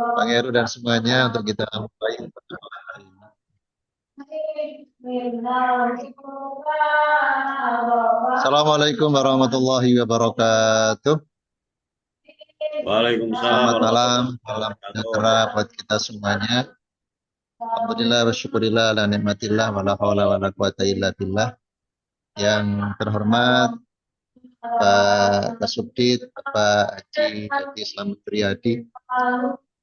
Bang Heru dan semuanya untuk kita mulai pertemuan hari ini. Assalamualaikum warahmatullahi wabarakatuh. Waalaikumsalam Selamat malam, warahmatullahi salam wabarakatuh. sejahtera buat kita semuanya. Alhamdulillah wa syukurillah ala nikmatillah wa la haula wa la quwata illa billah. Yang terhormat Pak Kasubdit, Bapak Haji Dati Slamet Riyadi,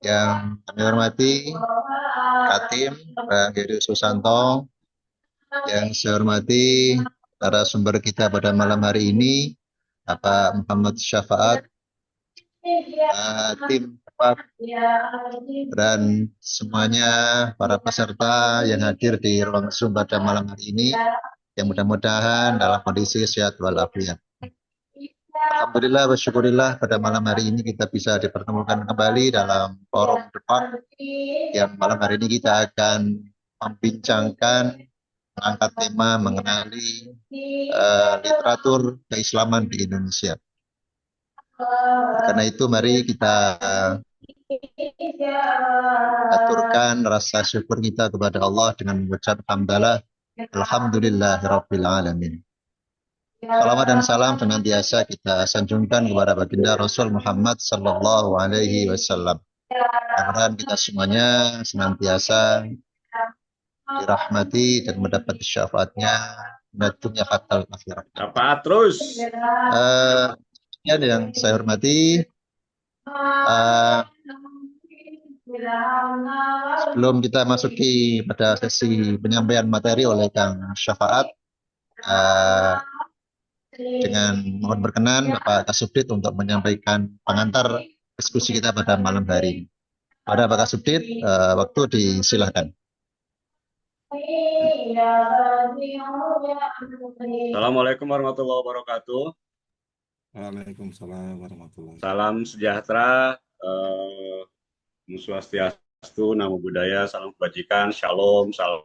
yang kami hormati Katim, Pak Heri Susanto, yang saya hormati para sumber kita pada malam hari ini, Bapak Muhammad Syafaat, tim tepat, dan semuanya para peserta yang hadir di ruang Zoom pada malam hari ini, yang mudah-mudahan dalam kondisi sehat walafiat. Alhamdulillah wa syukurillah pada malam hari ini kita bisa dipertemukan kembali dalam forum debat yang malam hari ini kita akan membincangkan mengangkat tema mengenali literatur keislaman di Indonesia. Karena itu mari kita aturkan rasa syukur kita kepada Allah dengan mengucap hamdalah alhamdulillahirabbil alamin. Salawat dan salam senantiasa kita sanjungkan kepada baginda Rasul Muhammad sallallahu alaihi wasallam. Mudah-mudahan kita semuanya senantiasa dirahmati dan mendapat syafaatnya dunia hatta akhirat. Apa terus? Yang saya hormati, sebelum kita masuki pada sesi penyampaian materi oleh Kang Syafaat, dengan mohon berkenan Bapak Kasubdit untuk menyampaikan pengantar diskusi kita pada malam hari ini. Pada Pak Kasubdit, waktu disilahkan. Assalamualaikum warahmatullahi wabarakatuh. Waalaikumsalam warahmatullahi wabarakatuh. Salam sejahtera, Om Swastiastu, Namo Buddhaya, salam kebajikan, Shalom, salam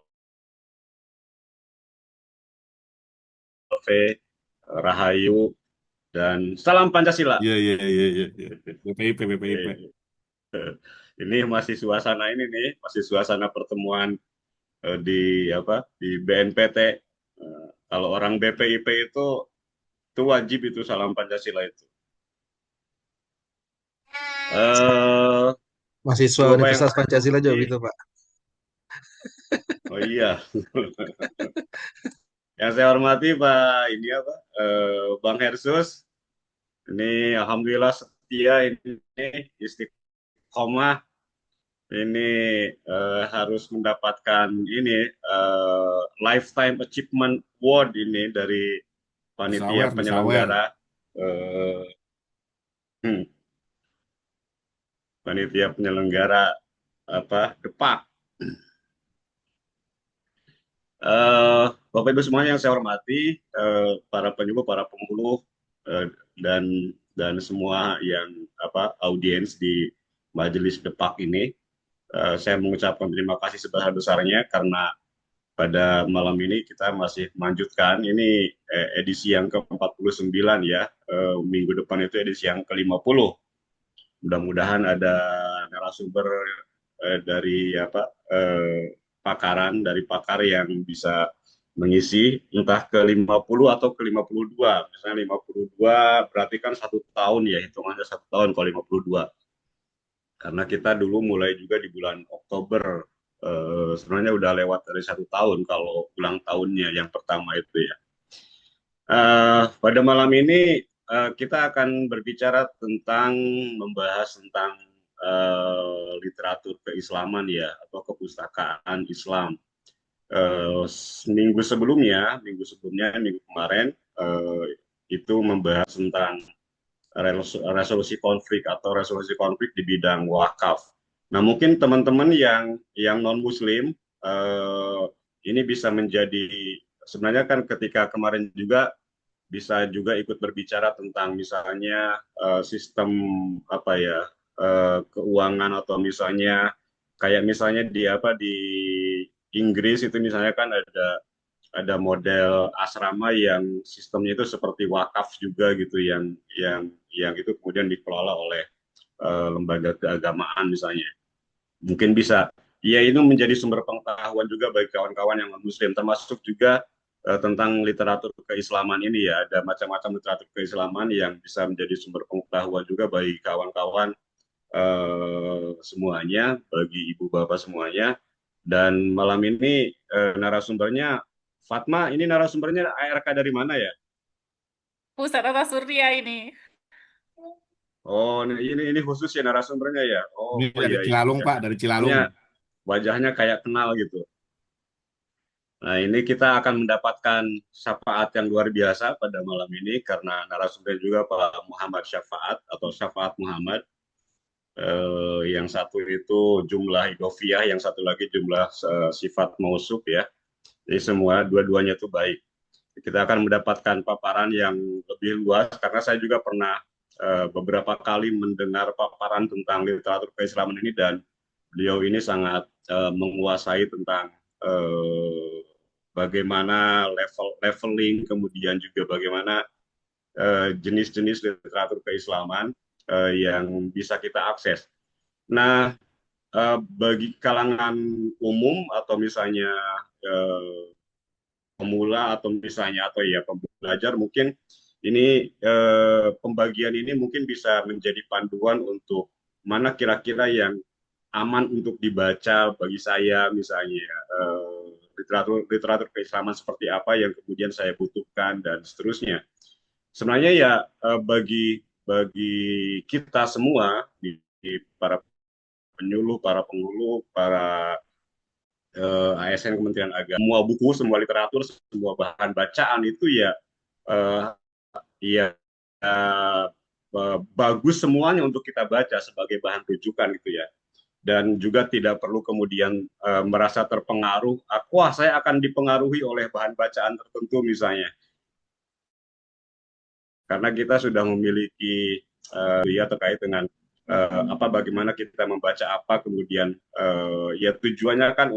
Rahayu, dan salam Pancasila. Iya. BPIP. Ini masih suasana ini nih, masih suasana pertemuan di BNPT. Kalau orang BPIP itu wajib itu salam Pancasila itu. Mahasiswa Universitas Pancasila jauh itu, Pak. Oh iya. Yang saya hormati Pak Bang Hersus. Ini alhamdulillah setia ini istiqomah. Ini harus mendapatkan ini Lifetime Achievement Award ini dari panitia penyelenggara. Panitia penyelenggara DEPAK. Bapak Ibu semuanya yang saya hormati, para penyuluh, para pemuluh, dan semua yang audiens di majelis DEPAK ini, saya mengucapkan terima kasih sebesar-besarnya karena pada malam ini kita masih melanjutkan ini edisi yang ke-49 ya, minggu depan itu edisi yang ke-50. Mudah-mudahan ada narasumber dari pakar yang bisa mengisi entah ke-50 atau ke-52. Misalnya 52 berarti kan 1 tahun ya, hitungannya 1 tahun kalau 52. Karena kita dulu mulai juga di bulan Oktober, sebenarnya udah lewat dari 1 tahun kalau ulang tahunnya yang pertama itu ya. Pada malam ini kita akan berbicara membahas tentang literatur keislaman ya, atau kepustakaan Islam. Minggu kemarin itu membahas tentang resolusi konflik di bidang wakaf. Nah, mungkin teman-teman yang non-Muslim ini bisa menjadi, sebenarnya kan ketika kemarin juga bisa juga ikut berbicara tentang misalnya sistem keuangan, atau misalnya kayak misalnya di Inggris itu misalnya kan ada model asrama yang sistemnya itu seperti wakaf juga gitu, yang itu kemudian dikelola oleh lembaga keagamaan misalnya. mungkin bisa. Ya, itu menjadi sumber pengetahuan juga bagi kawan-kawan yang non-Muslim, termasuk juga tentang literatur keislaman ini ya. Ada macam-macam literatur keislaman yang bisa menjadi sumber pengetahuan juga bagi kawan-kawan semuanya, bagi ibu bapak semuanya. Dan malam ini narasumbernya Fatma, ini narasumbernya ARK dari mana ya? Pusat Atas Surya ini. Oh, ini khusus ya narasumbernya ya. Ini Oh, dari iya iya. Cilalong, Pak, dari Cilalong. Wajahnya kayak kenal gitu. Nah, ini kita akan mendapatkan syafaat yang luar biasa pada malam ini karena narasumber juga Pak Muhammad Syafaat atau Syafaat Muhammad. Yang satu itu jumlah idofiyah, yang satu lagi jumlah sifat mausuf ya. Jadi semua dua-duanya itu baik. Kita akan mendapatkan paparan yang lebih luas karena saya juga pernah beberapa kali mendengar paparan tentang literatur keislaman ini dan beliau ini sangat menguasai tentang bagaimana leveling, kemudian juga bagaimana jenis-jenis literatur keislaman yang bisa kita akses. Nah, bagi kalangan umum atau misalnya pemula atau misalnya atau ya pembelajar mungkin ini pembagian ini mungkin bisa menjadi panduan untuk mana kira-kira yang aman untuk dibaca bagi saya misalnya literatur keislaman seperti apa yang kemudian saya butuhkan dan seterusnya. Sebenarnya ya bagi kita semua di para penyuluh, para pengulu, para ASN Kementerian Agama, semua buku, semua literatur, semua bahan bacaan itu ya bagus semuanya untuk kita baca sebagai bahan rujukan gitu ya. Dan juga tidak perlu kemudian merasa terpengaruh, wah saya akan dipengaruhi oleh bahan bacaan tertentu misalnya. Karena kita sudah memiliki ya terkait dengan bagaimana kita membaca apa, kemudian ya tujuannya kan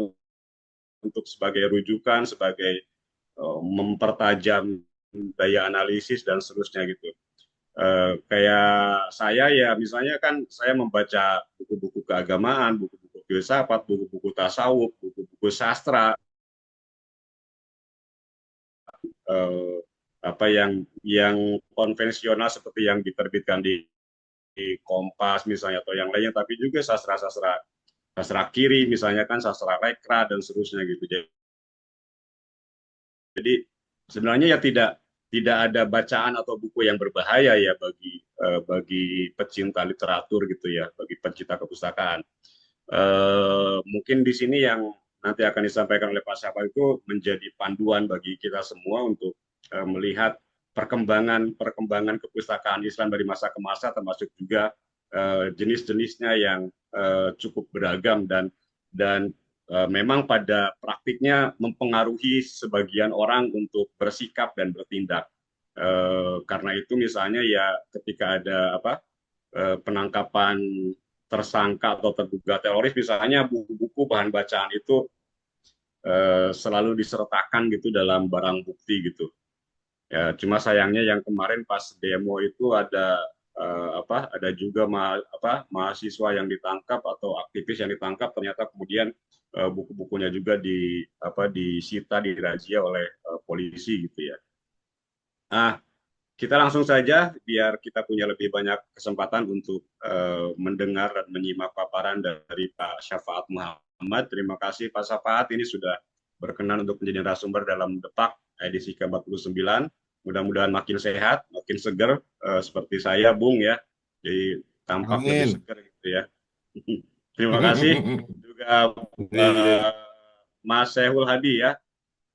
untuk sebagai rujukan, sebagai mempertajam daya analisis dan seterusnya gitu. Kayak saya ya misalnya kan saya membaca buku-buku keagamaan, buku-buku filsafat, buku-buku tasawuf, buku-buku sastra, yang konvensional seperti yang diterbitkan di Kompas misalnya atau yang lainnya, tapi juga sastra kiri misalnya kan, sastra rekra dan seterusnya gitu. Jadi sebenarnya ya tidak ada bacaan atau buku yang berbahaya ya bagi pecinta literatur gitu ya, bagi pecinta kepustakaan. Mungkin di sini yang nanti akan disampaikan oleh Pak Syafa itu menjadi panduan bagi kita semua untuk melihat perkembangan kepustakaan Islam dari masa ke masa, termasuk juga jenis-jenisnya yang cukup beragam dan memang pada praktiknya mempengaruhi sebagian orang untuk bersikap dan bertindak. Karena itu misalnya ya ketika ada penangkapan tersangka atau terduga teroris misalnya, buku-buku bahan bacaan itu selalu disertakan gitu dalam barang bukti gitu. Ya, cuma sayangnya yang kemarin pas demo itu ada juga mahasiswa yang ditangkap atau aktivis yang ditangkap, ternyata kemudian buku-bukunya juga disita, dirazia oleh polisi gitu ya. Nah, kita langsung saja biar kita punya lebih banyak kesempatan untuk mendengar dan menyimak paparan dari Pak Syafaat Muhammad. Terima kasih Pak Syafaat, ini sudah berkenan untuk menjadi narasumber dalam Depak edisi ke-49. Mudah-mudahan makin sehat, makin seger seperti saya, Bung ya. Jadi tampak lebih seger gitu ya. Terima kasih juga Mas Sehul Hadi ya.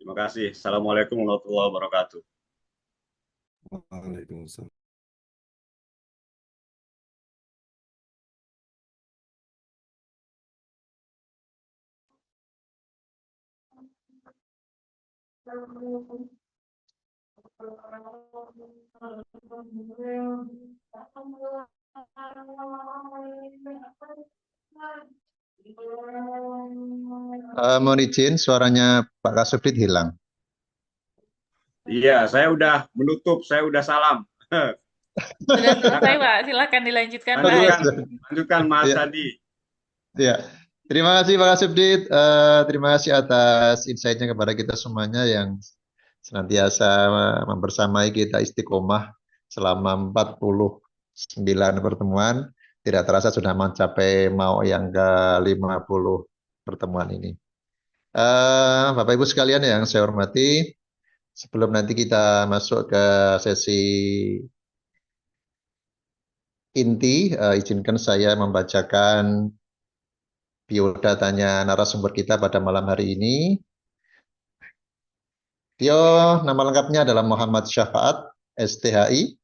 Terima kasih. Assalamualaikum warahmatullahi wabarakatuh. Waalaikumsalam. Mohon izin, suaranya Pak Kasubdit hilang. Iya, saya udah menutup, saya udah salam. Sudah selesai, Pak. Silakan dilanjutkan, Pak. Lanjutkan Mas Hadi. Ya, Terima kasih Pak Kasubdit. Terima kasih atas insight-nya kepada kita semuanya yang senantiasa membersamai kita istiqomah selama 49 pertemuan. Tidak terasa sudah mencapai mau yang ke-50 pertemuan ini. Bapak Ibu sekalian yang saya hormati, sebelum nanti kita masuk ke sesi inti, izinkan saya membacakan biodatanya narasumber kita pada malam hari ini. Dia nama lengkapnya adalah Muhammad Syafaat, STHI,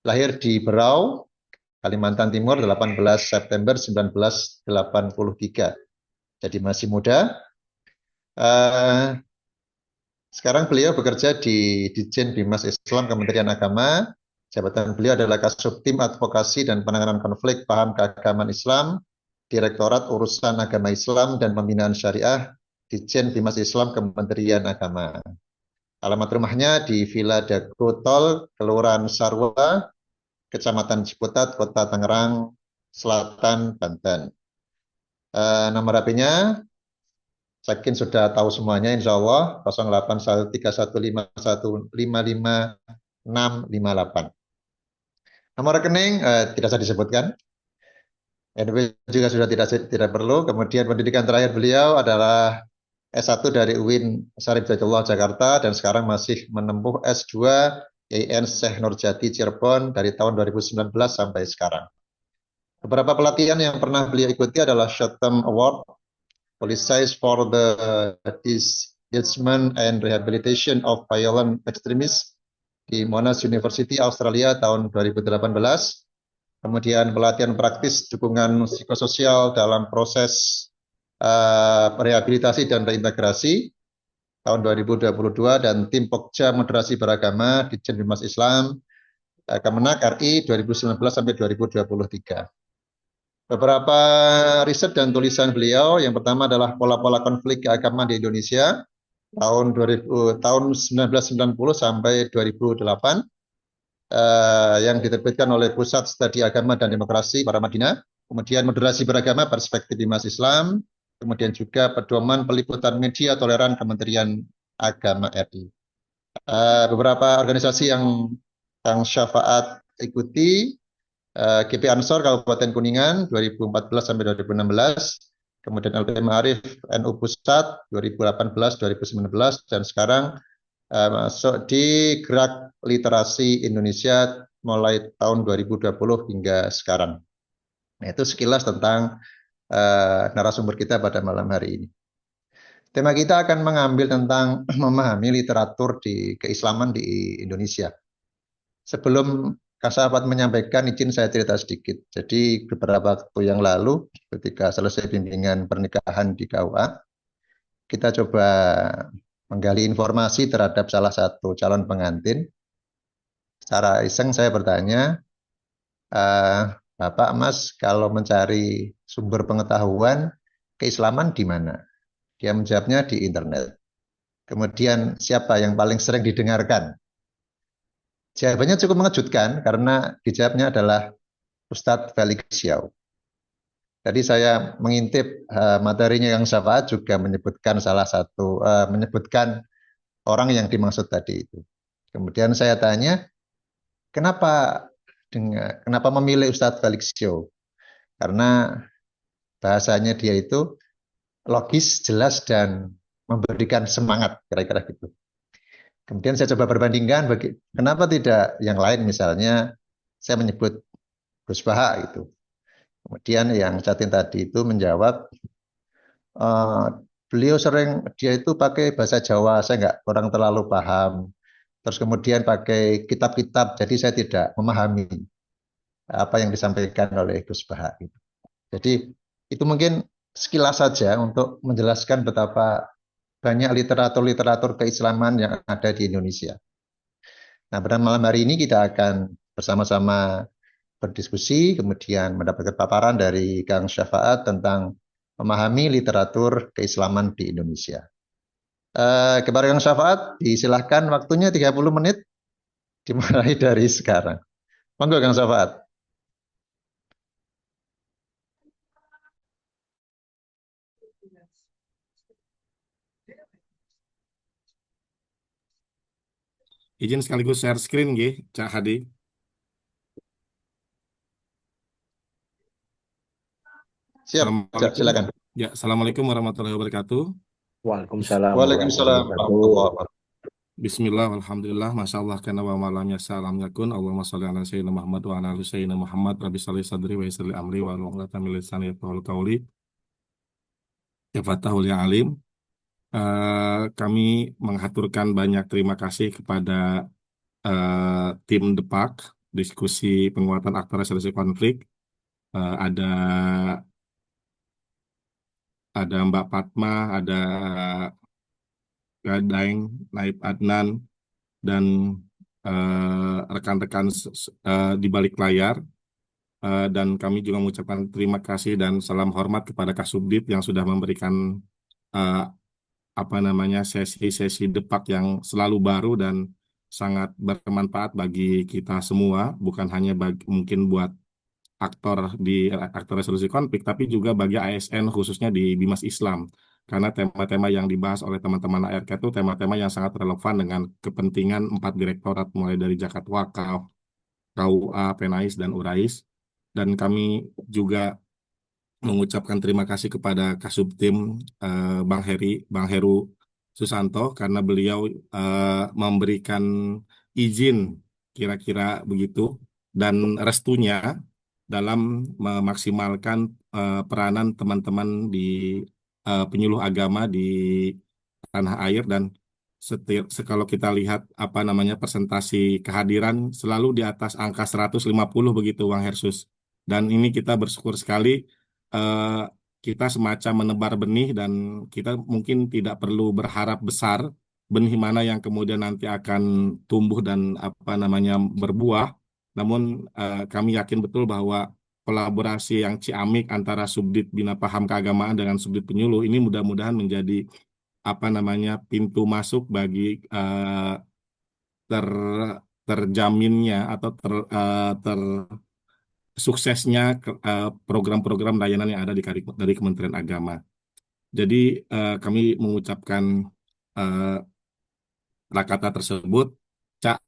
lahir di Berau, Kalimantan Timur 18 September 1983. Jadi masih muda. Sekarang beliau bekerja di Ditjen Bimas Islam Kementerian Agama. Jabatan beliau adalah Kasubtim Advokasi dan Penanganan Konflik Paham Keagamaan Islam, Direktorat Urusan Agama Islam dan Pembinaan Syariah, Ditjen Bimas Islam Kementerian Agama. Alamat rumahnya di Villa Dago Tol, Kelurahan Sarwa, Kecamatan Ciputat, Kota Tangerang Selatan, Banten. Nomor HP-nya, saya yakin sudah tahu semuanya, insya Allah, 081315155658. Nomor rekening tidak usah disebutkan. NW juga sudah tidak perlu. Kemudian pendidikan terakhir beliau adalah S1 dari UIN Syarif Hidayatullah Jakarta dan sekarang masih menempuh S2 IAIN Syekh Nurjati Cirebon dari tahun 2019 sampai sekarang. Beberapa pelatihan yang pernah beliau ikuti adalah Short Term Award, Policies for the Disengagement and Rehabilitation of Violent Extremists di Monash University Australia tahun 2018. Kemudian pelatihan praktis dukungan psikososial dalam proses rehabilitasi dan reintegrasi tahun 2022 dan tim Pokja Moderasi Beragama di Ditjen Bimas Islam Kemenak RI 2019 sampai 2023. Beberapa riset dan tulisan beliau, yang pertama adalah pola-pola konflik keagamaan di Indonesia tahun 1990 sampai 2008 yang diterbitkan oleh Pusat Studi Agama dan Demokrasi Paramadina. Kemudian moderasi beragama perspektif Bimas Islam, kemudian juga pedoman peliputan media toleran Kementerian Agama RI. Beberapa organisasi yang Kang Syafaat ikuti, GP Ansor Kabupaten Kuningan 2014 sampai 2016, kemudian LP Ma'arif NU Pusat 2018-2019, dan sekarang masuk di Gerak Literasi Indonesia mulai tahun 2020 hingga sekarang. Nah, itu sekilas tentang narasumber kita pada malam hari ini. Tema kita akan mengambil tentang memahami literatur di keislaman di Indonesia. Sebelum Kak Sahabat menyampaikan, izin saya cerita sedikit. Jadi beberapa waktu yang lalu, ketika selesai bimbingan pernikahan di KUA, kita coba menggali informasi terhadap salah satu calon pengantin. Secara iseng saya bertanya, Bapak Mas, kalau mencari sumber pengetahuan keislaman di mana? Dia menjawabnya di internet. Kemudian siapa yang paling sering didengarkan? Jawabannya cukup mengejutkan karena dijawabnya adalah Ustadz Felix Xiao. Jadi saya mengintip materinya yang Syafaat juga menyebutkan salah satu, menyebutkan orang yang dimaksud tadi itu. Kemudian saya tanya, kenapa memilih Ustadz Felix Xiao? Karena bahasanya dia itu logis, jelas, dan memberikan semangat, kira-kira gitu. Kemudian saya coba perbandingkan, kenapa tidak yang lain, misalnya saya menyebut Gus Baha gitu. Kemudian yang Catin tadi itu menjawab, beliau dia itu pakai bahasa Jawa, saya nggak kurang terlalu paham. Terus kemudian pakai kitab-kitab, jadi saya tidak memahami apa yang disampaikan oleh Gus Baha. Gitu. Jadi itu mungkin sekilas saja untuk menjelaskan betapa banyak literatur-literatur keislaman yang ada di Indonesia. Nah, pada malam hari ini kita akan bersama-sama berdiskusi, kemudian mendapatkan paparan dari Kang Syafaat tentang memahami literatur keislaman di Indonesia. Kepada Kang Syafaat, disilahkan waktunya 30 menit, dimulai dari sekarang. Monggo Kang Syafaat. Izin sekaligus share screen nggih, Cak Hadi. Siap, Cak, Assalamualaikum. silakan. Ya, Assalamualaikum warahmatullahi wabarakatuh. Waalaikumsalam Waalaikumsalam warahmatullahi warahmatullahi wabarakatuh. wabarakatuh. Bismillah, alhamdulillah, masya Allah, karena wa malam ya salam yakun, Allahumma sholli ala sayyidina Muhammad wa ala ali sayyidina Muhammad, rabbi sholli sadri wa yassir li amri wa hlul 'uqdatam min lisani yafqahu qawli, ya fatahul ya alim. Kami menghaturkan banyak terima kasih kepada tim Depak, diskusi penguatan aktor resolusi konflik. Ada Mbak Fatma, ada Daeng, Naib Adnan, dan rekan-rekan di balik layar. Dan kami juga mengucapkan terima kasih dan salam hormat kepada Kasubdit yang sudah memberikan eh, sesi-sesi depak yang selalu baru dan sangat bermanfaat bagi kita semua, bukan hanya mungkin buat aktor resolusi konflik, tapi juga bagi ASN khususnya di Bimas Islam. Karena tema-tema yang dibahas oleh teman-teman ARK itu tema-tema yang sangat relevan dengan kepentingan 4 direktorat, mulai dari Zakat Wakaf, KUA, Penais, dan Urais. Dan kami juga mengucapkan terima kasih kepada Kasubtim Bang Heru Susanto karena beliau memberikan izin kira-kira begitu dan restunya dalam memaksimalkan peranan teman-teman di penyuluh agama di tanah air. Dan kalau kita lihat presentasi kehadiran selalu di atas angka 150 begitu, Bang Hersus. Dan ini kita bersyukur sekali, eh, kita semacam menebar benih dan kita mungkin tidak perlu berharap besar benih mana yang kemudian nanti akan tumbuh dan berbuah. Namun kami yakin betul bahwa kolaborasi yang ciamik antara Subdit Bina Paham Keagamaan dengan Subdit Penyuluh ini mudah-mudahan menjadi pintu masuk bagi ter terjaminnya atau suksesnya program-program layanan yang ada dari Kementerian Agama. Jadi kami mengucapkan eh, kata tersebut. Cak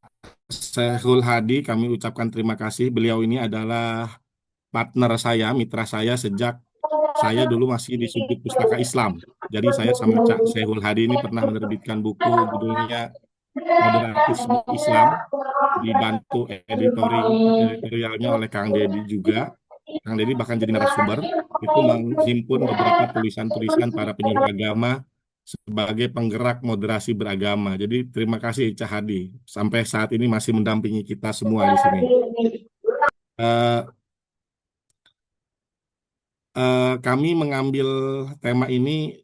Sehul Hadi, kami ucapkan terima kasih. Beliau ini adalah partner saya, mitra saya sejak saya dulu masih di Subdit Pustaka Islam. Jadi saya sama Cak Sehul Hadi ini pernah menerbitkan buku judulnya Moderatisme Islam, dibantu editorialnya oleh Kang Dedi juga. Kang Dedi bahkan jadi narasumber, itu menghimpun beberapa tulisan-tulisan para penyuluh agama sebagai penggerak moderasi beragama. Jadi terima kasih Cak Hadi, sampai saat ini masih mendampingi kita semua di sini. Eh, Kami mengambil tema ini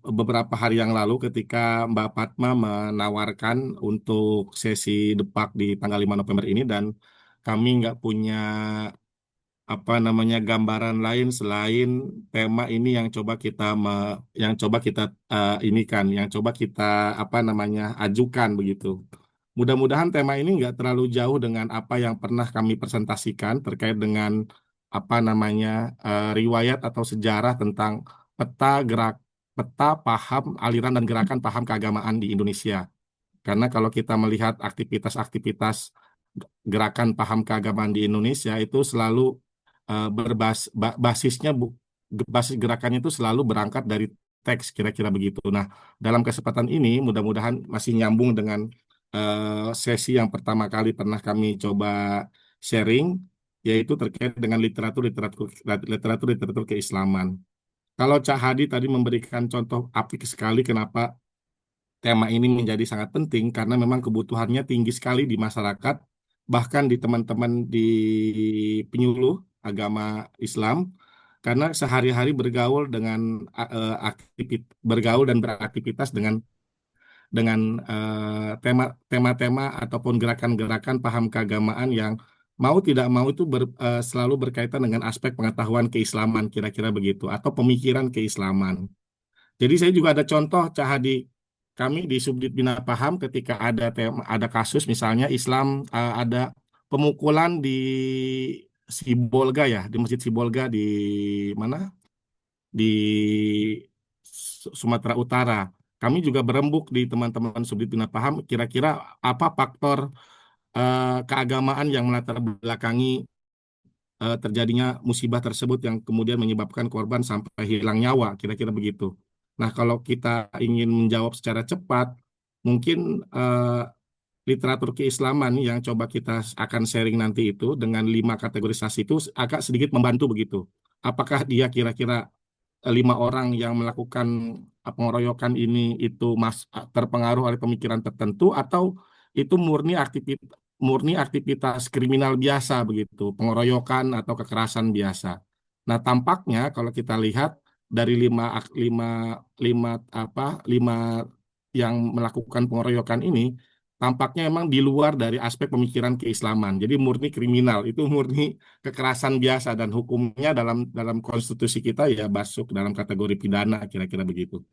beberapa hari yang lalu ketika Mbak Fatma menawarkan untuk sesi depak di tanggal 5 November ini, dan kami nggak punya gambaran lain selain tema ini yang coba kita yang coba kita ajukan begitu. Mudah-mudahan tema ini nggak terlalu jauh dengan apa yang pernah kami presentasikan terkait dengan riwayat atau sejarah tentang peta paham aliran dan gerakan paham keagamaan di Indonesia. Karena kalau kita melihat aktivitas-aktivitas gerakan paham keagamaan di Indonesia itu selalu basis gerakannya itu selalu berangkat dari teks, kira-kira begitu. Nah, dalam kesempatan ini mudah-mudahan masih nyambung dengan sesi yang pertama kali pernah kami coba sharing, yaitu terkait dengan literatur keislaman. Kalau Cak Hadi tadi memberikan contoh apik sekali kenapa tema ini menjadi sangat penting, karena memang kebutuhannya tinggi sekali di masyarakat, bahkan di teman-teman di penyuluh agama Islam, karena sehari-hari bergaul dan beraktivitas dengan tema-tema ataupun gerakan-gerakan paham keagamaan yang mau tidak mau itu selalu berkaitan dengan aspek pengetahuan keislaman, kira-kira begitu, atau pemikiran keislaman. Jadi saya juga ada contoh, Cak Hadi, kami di Subdit Bina Paham ketika ada kasus misalnya Islam, ada pemukulan di Sibolga, ya, di Masjid Sibolga di mana? Di Sumatera Utara. Kami juga berembuk di teman-teman Subdit Bina Paham, kira-kira apa faktor keagamaan yang melatar belakangi terjadinya musibah tersebut yang kemudian menyebabkan korban sampai hilang nyawa, kira-kira begitu. Nah, kalau kita ingin menjawab secara cepat, mungkin literatur keislaman yang coba kita akan sharing nanti itu dengan 5 kategorisasi itu agak sedikit membantu begitu. Apakah dia kira-kira 5 orang yang melakukan pengeroyokan ini itu terpengaruh oleh pemikiran tertentu atau itu murni aktivitas kriminal biasa begitu, pengeroyokan atau kekerasan biasa. Nah, tampaknya kalau kita lihat dari lima yang melakukan pengeroyokan ini, tampaknya memang di luar dari aspek pemikiran keislaman. Jadi murni kriminal, itu murni kekerasan biasa dan hukumnya dalam konstitusi kita ya masuk dalam kategori pidana, kira-kira begitu.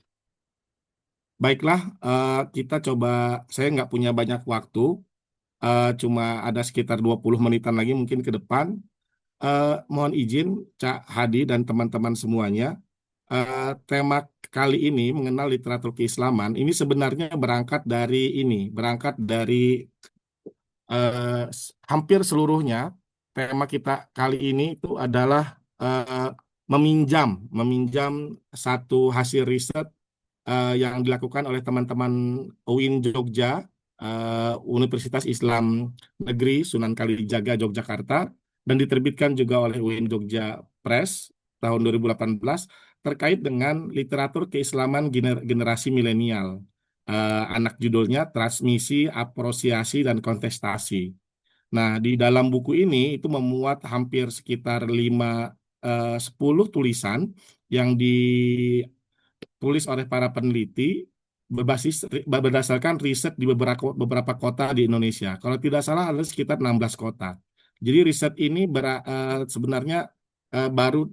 Baiklah, kita coba, saya nggak punya banyak waktu, cuma ada sekitar 20 menitan lagi mungkin ke depan. Mohon izin Cak Hadi dan teman-teman semuanya, tema kali ini mengenal literatur keislaman ini sebenarnya berangkat dari hampir seluruhnya. Tema kita kali ini itu adalah meminjam satu hasil riset yang dilakukan oleh teman-teman UIN Jogja, Universitas Islam Negeri Sunan Kalijaga Yogyakarta, dan diterbitkan juga oleh UIN Jogja Press tahun 2018 terkait dengan literatur keislaman generasi milenial. Anak judulnya Transmisi, Apresiasi, dan Kontestasi. Nah, di dalam buku ini itu memuat hampir sekitar 10 tulisan yang ditulis oleh para peneliti berdasarkan riset di beberapa kota di Indonesia. Kalau tidak salah ada sekitar 16 kota. Jadi riset ini sebenarnya baru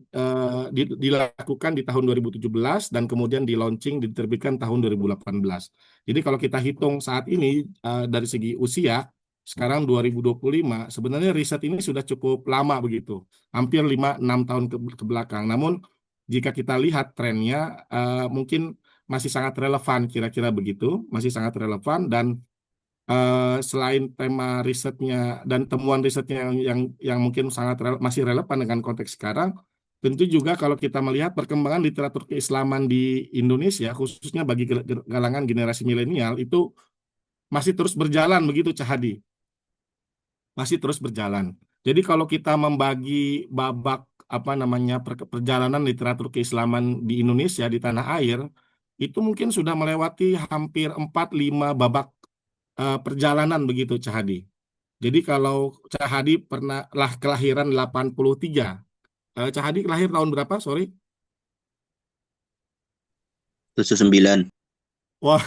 dilakukan di tahun 2017 dan kemudian diterbitkan tahun 2018. Jadi kalau kita hitung saat ini dari segi usia, sekarang 2025, sebenarnya riset ini sudah cukup lama begitu, hampir 5-6 tahun ke belakang. Namun jika kita lihat trennya, mungkin masih sangat relevan, kira-kira begitu, masih sangat relevan dan selain tema risetnya dan temuan risetnya yang mungkin masih relevan dengan konteks sekarang, tentu juga kalau kita melihat perkembangan literatur keislaman di Indonesia, khususnya bagi kalangan generasi milenial, itu masih terus berjalan begitu, Cahadi. Masih terus berjalan. Jadi kalau kita membagi babak perjalanan literatur keislaman di Indonesia, di tanah air, itu mungkin sudah melewati hampir 4-5 babak perjalanan begitu, Cahadi. Jadi kalau Cahadi kelahiran 83. Cahadi lahir tahun berapa? Sorry. 79. Wah,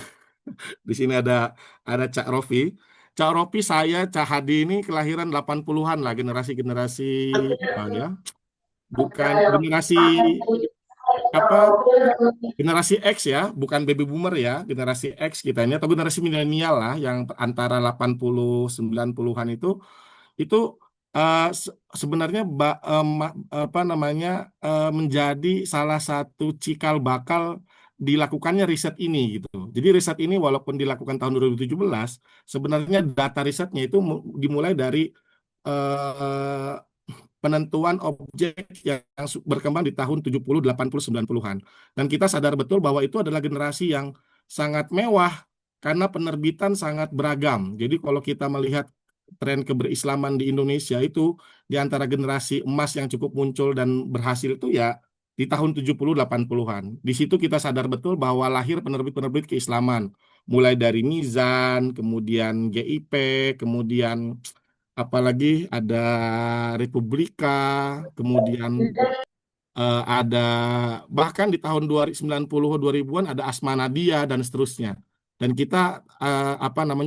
di sini ada Cak Rofi. Cak Rofi, saya, Cahadi ini kelahiran 80-an lah, generasi-generasi ya. Bukan generasi generasi X ya, bukan baby boomer ya, generasi X kita ini atau generasi milenial lah yang antara 80 90-an itu sebenarnya menjadi salah satu cikal bakal dilakukannya riset ini gitu. Jadi riset ini walaupun dilakukan tahun 2017, sebenarnya data risetnya itu dimulai dari penentuan objek yang berkembang di tahun 70, 80, 90-an. Dan kita sadar betul bahwa itu adalah generasi yang sangat mewah karena penerbitan sangat beragam. Jadi kalau kita melihat tren keberislaman di Indonesia itu di antara generasi emas yang cukup muncul dan berhasil itu ya di tahun 70, 80-an. Di situ kita sadar betul bahwa lahir penerbit-penerbit keislaman. Mulai dari Mizan, kemudian GIP, kemudian apalagi ada Republika, kemudian ada bahkan di tahun 90-2000-an ada Asma Nadia dan seterusnya. Dan kita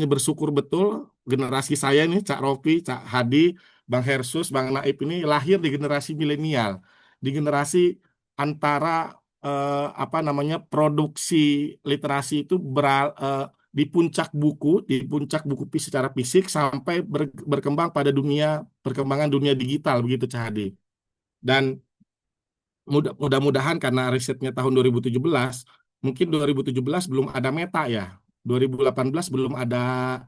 bersyukur betul generasi saya ini, Cak Rofi, Cak Hadi, Bang Hersus, Bang Naib ini lahir di generasi milenial, di generasi antara produksi literasi itu di puncak buku secara fisik sampai berkembang pada perkembangan dunia digital begitu, Cahadi. Dan mudah-mudahan karena risetnya tahun 2017 Mungkin 2017 belum ada Meta ya. 2018 belum ada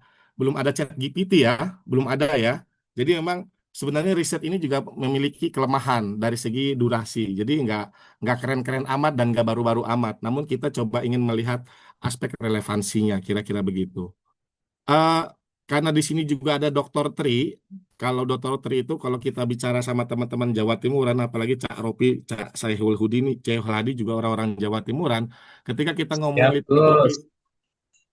ChatGPT ya, belum ada ya. Jadi memang sebenarnya riset ini juga memiliki kelemahan dari segi durasi. Jadi nggak keren-keren amat dan nggak baru-baru amat. Namun kita coba ingin melihat aspek relevansinya, kira-kira begitu. Eh, karena di sini juga ada Dokter Tri. Kalau Dokter Tri itu kalau kita bicara sama teman-teman Jawa Timuran, apalagi Cak Ropi, Cak Saihul Hudi, Saihul Hadi juga orang-orang Jawa Timuran. Ketika kita ngomongin Siap, literatur Gus.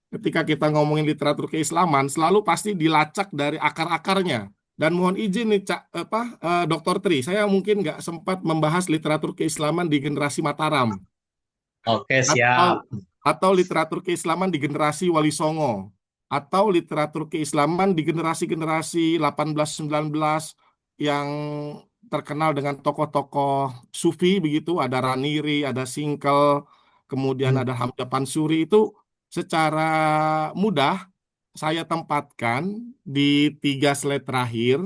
ketika kita ngomongin literatur keislaman, selalu pasti dilacak dari akar-akarnya. Dan mohon izin nih, Dokter Tri, saya mungkin nggak sempat membahas literatur keislaman di generasi Mataram Oke, atau siap. literatur keislaman di generasi Wali Songo atau literatur keislaman di generasi-generasi 18-19 yang terkenal dengan tokoh-tokoh sufi begitu, ada Raniri, ada Singkel, kemudian Hmm. ada Hamzah Pansuri. Itu secara mudah saya tempatkan di 3 slide terakhir,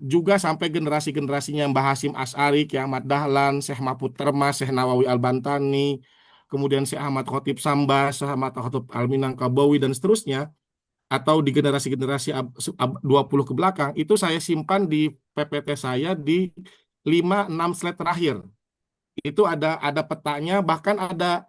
juga sampai generasi-generasinya Mbah Hasyim Asy'ari, Ki Ahmad Dahlan, Syekh Mahfud Termas, Syekh Nawawi Al-Bantani, kemudian Syekh Ahmad Khotib Sambas, Syekh Ahmad Khotib Al-Minangkabawi, dan seterusnya, atau di generasi-generasi 20 ke belakang, itu saya simpan di PPT saya di 5-6 slide terakhir. Itu ada petanya, bahkan ada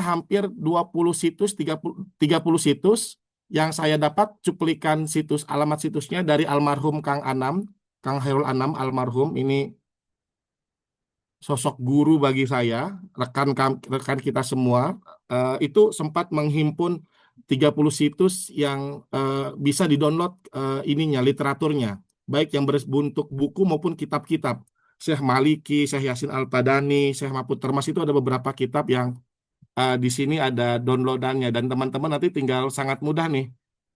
hampir 20 situs, 30 situs yang saya dapat cuplikan situs, alamat situsnya dari almarhum Kang Anam, Kang Hairul Anam almarhum. Ini sosok guru bagi saya, rekan kita semua. Itu sempat menghimpun 30 situs yang bisa didownload ininya, literaturnya, baik yang berbentuk buku maupun kitab-kitab. Syekh Maliki, Syekh Yasin Al-Padani, Syekh Mahfud Termas, itu ada beberapa kitab yang di sini ada downloadannya, dan teman-teman nanti tinggal sangat mudah nih,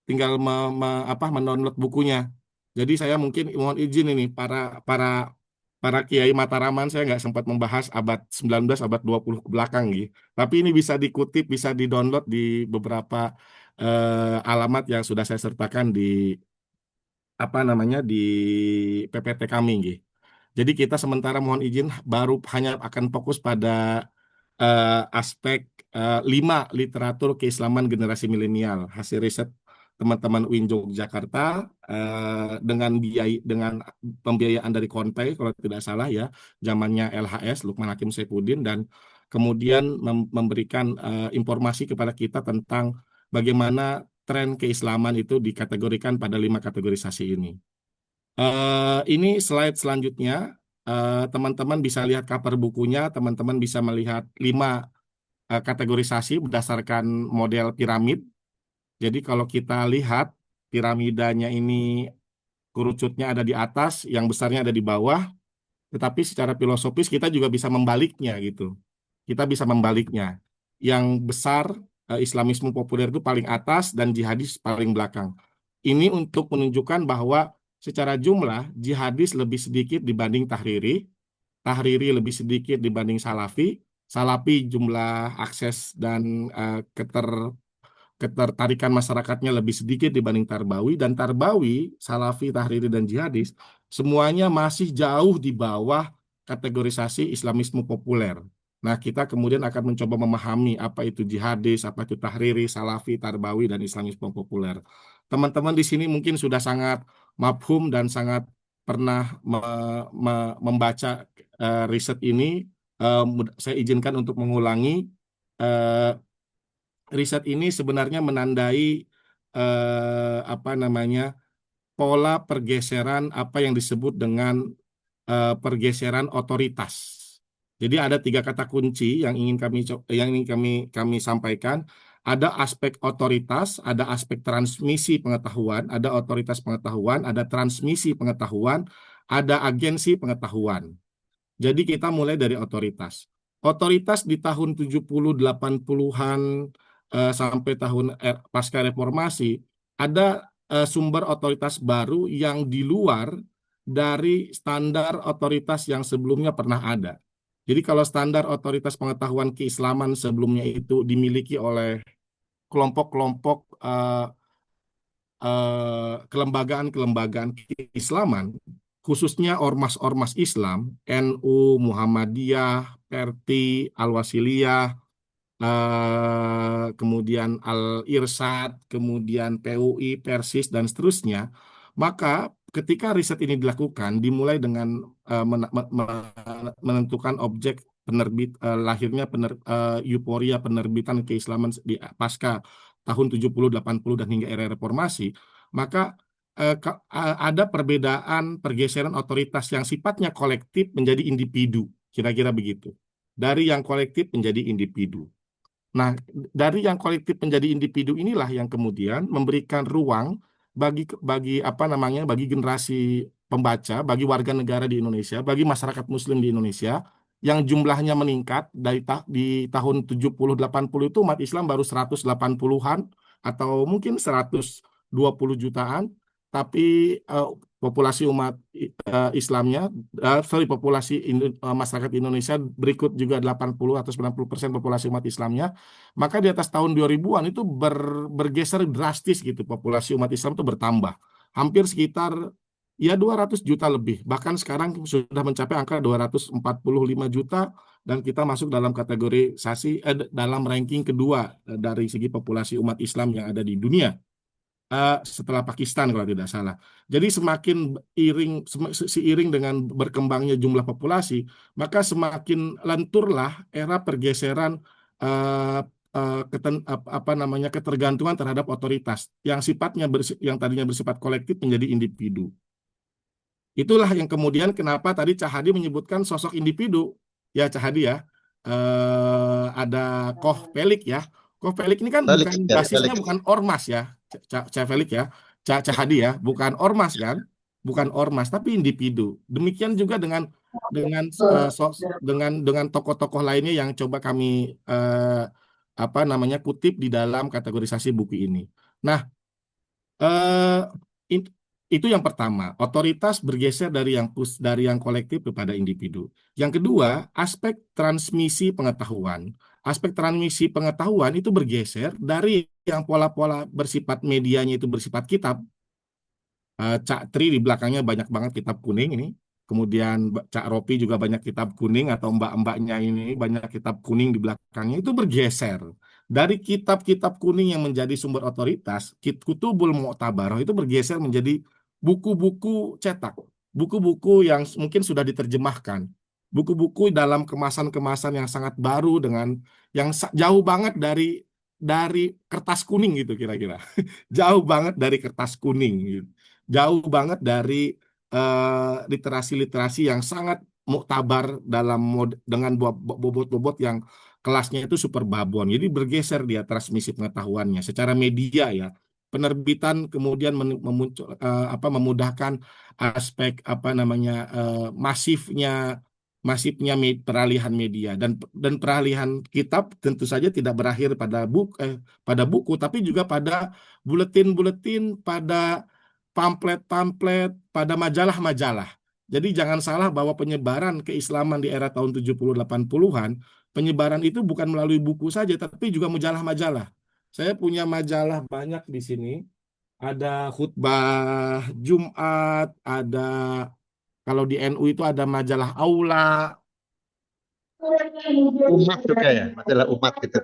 tinggal mendownload bukunya. Jadi saya mungkin mohon izin ini para para kiai Mataraman, saya nggak sempat membahas abad 19, abad 20 ke belakang gitu. Tapi ini bisa dikutip, bisa didownload di beberapa alamat yang sudah saya sertakan di di PPT kami gitu. Jadi kita sementara mohon izin baru hanya akan fokus pada aspek 5 literatur keislaman generasi milenial, hasil riset teman-teman UIN Yogyakarta, dengan pembiayaan dari Konpei kalau tidak salah ya, zamannya LHS Lukman Hakim Saifuddin, dan kemudian memberikan informasi kepada kita tentang bagaimana tren keislaman itu dikategorikan pada 5 kategorisasi ini. Ini slide selanjutnya. Teman-teman bisa lihat cover bukunya, teman-teman bisa melihat 5 kategorisasi berdasarkan model piramid. Jadi kalau kita lihat piramidanya ini, kerucutnya ada di atas, yang besarnya ada di bawah, tetapi secara filosofis kita juga bisa membaliknya gitu. Kita bisa membaliknya. Yang besar, Islamisme populer itu paling atas dan jihadis paling belakang. Ini untuk menunjukkan bahwa secara jumlah jihadis lebih sedikit dibanding tahriri, tahriri lebih sedikit dibanding salafi, salafi jumlah akses dan ketertarikan masyarakatnya lebih sedikit dibanding Tarbawi, dan Tarbawi, Salafi, Tahriri, dan Jihadis semuanya masih jauh di bawah kategorisasi Islamisme populer. Nah, kita kemudian akan mencoba memahami apa itu jihadis, apa itu tahriri, salafi, tarbawi, dan Islamisme populer. Teman-teman di sini mungkin sudah sangat mafhum dan sangat pernah membaca riset ini. Saya izinkan untuk mengulangi. eh, Riset ini sebenarnya menandai pola pergeseran apa yang disebut dengan pergeseran otoritas. Jadi ada 3 kata kunci yang ingin kami sampaikan. Ada aspek otoritas, ada aspek transmisi pengetahuan, ada otoritas pengetahuan, ada transmisi pengetahuan, ada agensi pengetahuan. Jadi kita mulai dari otoritas. Otoritas di tahun 70-80-an sampai tahun pasca reformasi, ada sumber otoritas baru yang di luar dari standar otoritas yang sebelumnya pernah ada. Jadi kalau standar otoritas pengetahuan keislaman sebelumnya itu dimiliki oleh kelompok-kelompok kelembagaan-kelembagaan keislaman, khususnya ormas-ormas Islam, NU, Muhammadiyah, PRT, Al-Wasiliyah, kemudian Al-Irsyad, kemudian PUI, Persis, dan seterusnya, maka ketika riset ini dilakukan, dimulai dengan menentukan objek lahirnya euforia penerbitan keislaman di pasca tahun 70, 80, dan hingga era reformasi, maka ada perbedaan pergeseran otoritas yang sifatnya kolektif menjadi individu, kira-kira begitu. Dari yang kolektif menjadi individu. Nah, dari yang kolektif menjadi individu inilah yang kemudian memberikan ruang bagi generasi pembaca, bagi warga negara di Indonesia, bagi masyarakat Muslim di Indonesia yang jumlahnya meningkat di tahun 70-80 itu umat Islam baru 180-an atau mungkin 120 jutaan, tapi populasi umat Islamnya, masyarakat Indonesia berikut juga 80 atau 90% populasi umat Islamnya, maka di atas tahun 2000-an itu bergeser drastis gitu, populasi umat Islam itu bertambah. Hampir sekitar ya 200 juta lebih. Bahkan sekarang sudah mencapai angka 245 juta dan kita masuk dalam dalam ranking kedua dari segi populasi umat Islam yang ada di dunia. Setelah Pakistan kalau tidak salah. Jadi seiring dengan berkembangnya jumlah populasi, maka semakin lenturlah era pergeseran ketergantungan terhadap otoritas yang yang tadinya bersifat kolektif menjadi individu. Itulah yang kemudian kenapa tadi Cahadi menyebutkan sosok individu. Ya Cahadi ya, ada Koh Pelik ya. Koh Pelik ini kan basisnya bukan ormas ya, Felik ya, Cahadi ya, bukan ormas kan, bukan ormas tapi individu. Demikian juga dengan tokoh-tokoh lainnya yang coba kami kutip di dalam kategorisasi buku ini. Nah, itu yang pertama, otoritas bergeser dari yang kolektif kepada individu. Yang kedua, aspek transmisi pengetahuan. Aspek transmisi pengetahuan itu bergeser dari yang pola-pola bersifat medianya itu bersifat kitab. Cak Tri di belakangnya banyak banget kitab kuning ini. Kemudian Cak Ropi juga banyak kitab kuning, atau mbak-mbaknya ini banyak kitab kuning di belakangnya. Itu bergeser dari kitab-kitab kuning yang menjadi sumber otoritas, Kutubul Mu'tabarah itu bergeser menjadi buku-buku cetak, buku-buku yang mungkin sudah diterjemahkan, buku-buku dalam kemasan-kemasan yang sangat baru dengan yang jauh banget dari kertas kuning gitu kira-kira. Jauh banget dari kertas kuning gitu. Jauh banget dari literasi-literasi yang sangat muktabar dengan bobot-bobot yang kelasnya itu super babon. Jadi bergeser dia transmisi pengetahuannya secara media ya. Penerbitan kemudian memudahkan aspek masifnya peralihan media, dan peralihan kitab tentu saja tidak berakhir pada buku tapi juga pada buletin-buletin, pada pamflet-pamflet, pada majalah-majalah. Jadi jangan salah bahwa penyebaran keislaman di era tahun 70-80-an, penyebaran itu bukan melalui buku saja tapi juga majalah-majalah. Saya punya majalah banyak di sini. Ada khutbah Jumat, kalau di NU itu ada majalah Aula. Umat juga ya, majalah umat gitu.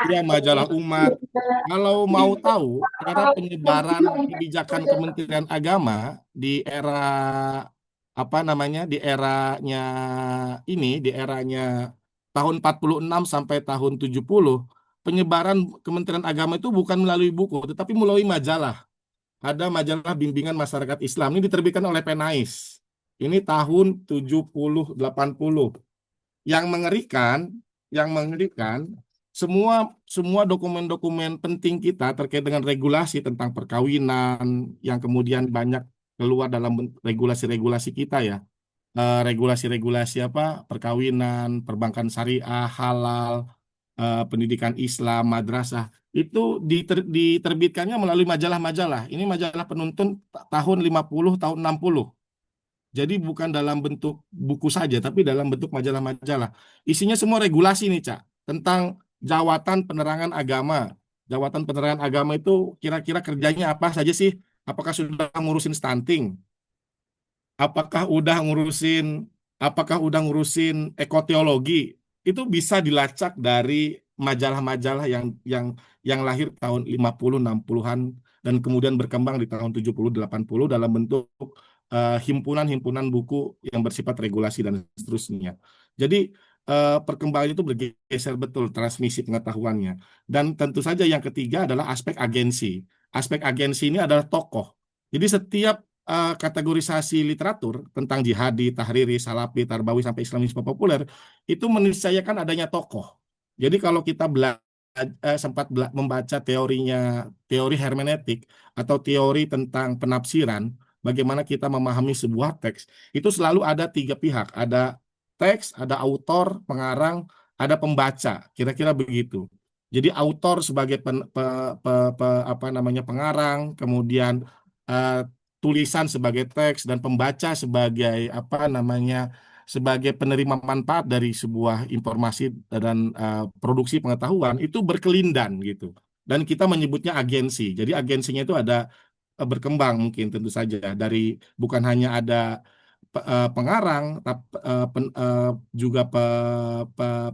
Iya, majalah umat. Kalau mau tahu era penyebaran kebijakan Kementerian Agama di di eranya tahun 46 sampai tahun 70, penyebaran Kementerian Agama itu bukan melalui buku, tetapi melalui majalah. Ada majalah bimbingan masyarakat Islam, ini diterbitkan oleh Penais. Ini tahun 70-80. Yang mengerikan, semua dokumen-dokumen penting kita terkait dengan regulasi tentang perkawinan yang kemudian banyak keluar dalam regulasi-regulasi kita ya. Regulasi-regulasi perkawinan, perbankan syariah, halal, pendidikan Islam, madrasah, itu diterbitkannya melalui majalah-majalah. Ini majalah penuntun tahun 50, tahun 60. Jadi bukan dalam bentuk buku saja, tapi dalam bentuk majalah-majalah. Isinya semua regulasi nih, Cak, tentang jawatan penerangan agama. Jawatan penerangan agama itu kira-kira kerjanya apa saja sih? Apakah sudah ngurusin stunting? apakah udah ngurusin ekoteologi, itu bisa dilacak dari majalah-majalah yang lahir tahun 50 60-an dan kemudian berkembang di tahun 70 80 dalam bentuk himpunan-himpunan buku yang bersifat regulasi dan seterusnya. Jadi perkembangan itu bergeser betul transmisi pengetahuannya. Dan tentu saja yang ketiga adalah aspek agensi. Aspek agensi ini adalah tokoh. Jadi setiap kategorisasi literatur tentang jihadi, tahriri, salafi, tarbawi sampai Islamisme populer itu meniscayakan adanya tokoh. Jadi kalau kita membaca teori hermeneutik atau teori tentang penafsiran, bagaimana kita memahami sebuah teks, itu selalu ada tiga pihak, ada teks, ada autor, pengarang, ada pembaca, kira-kira begitu. Jadi autor sebagai apa namanya pengarang, kemudian eh, tulisan sebagai teks dan pembaca sebagai apa namanya sebagai penerima manfaat dari sebuah informasi dan produksi pengetahuan itu berkelindan gitu. Dan kita menyebutnya agensi. Jadi agensinya itu ada berkembang mungkin tentu saja dari bukan hanya ada pengarang juga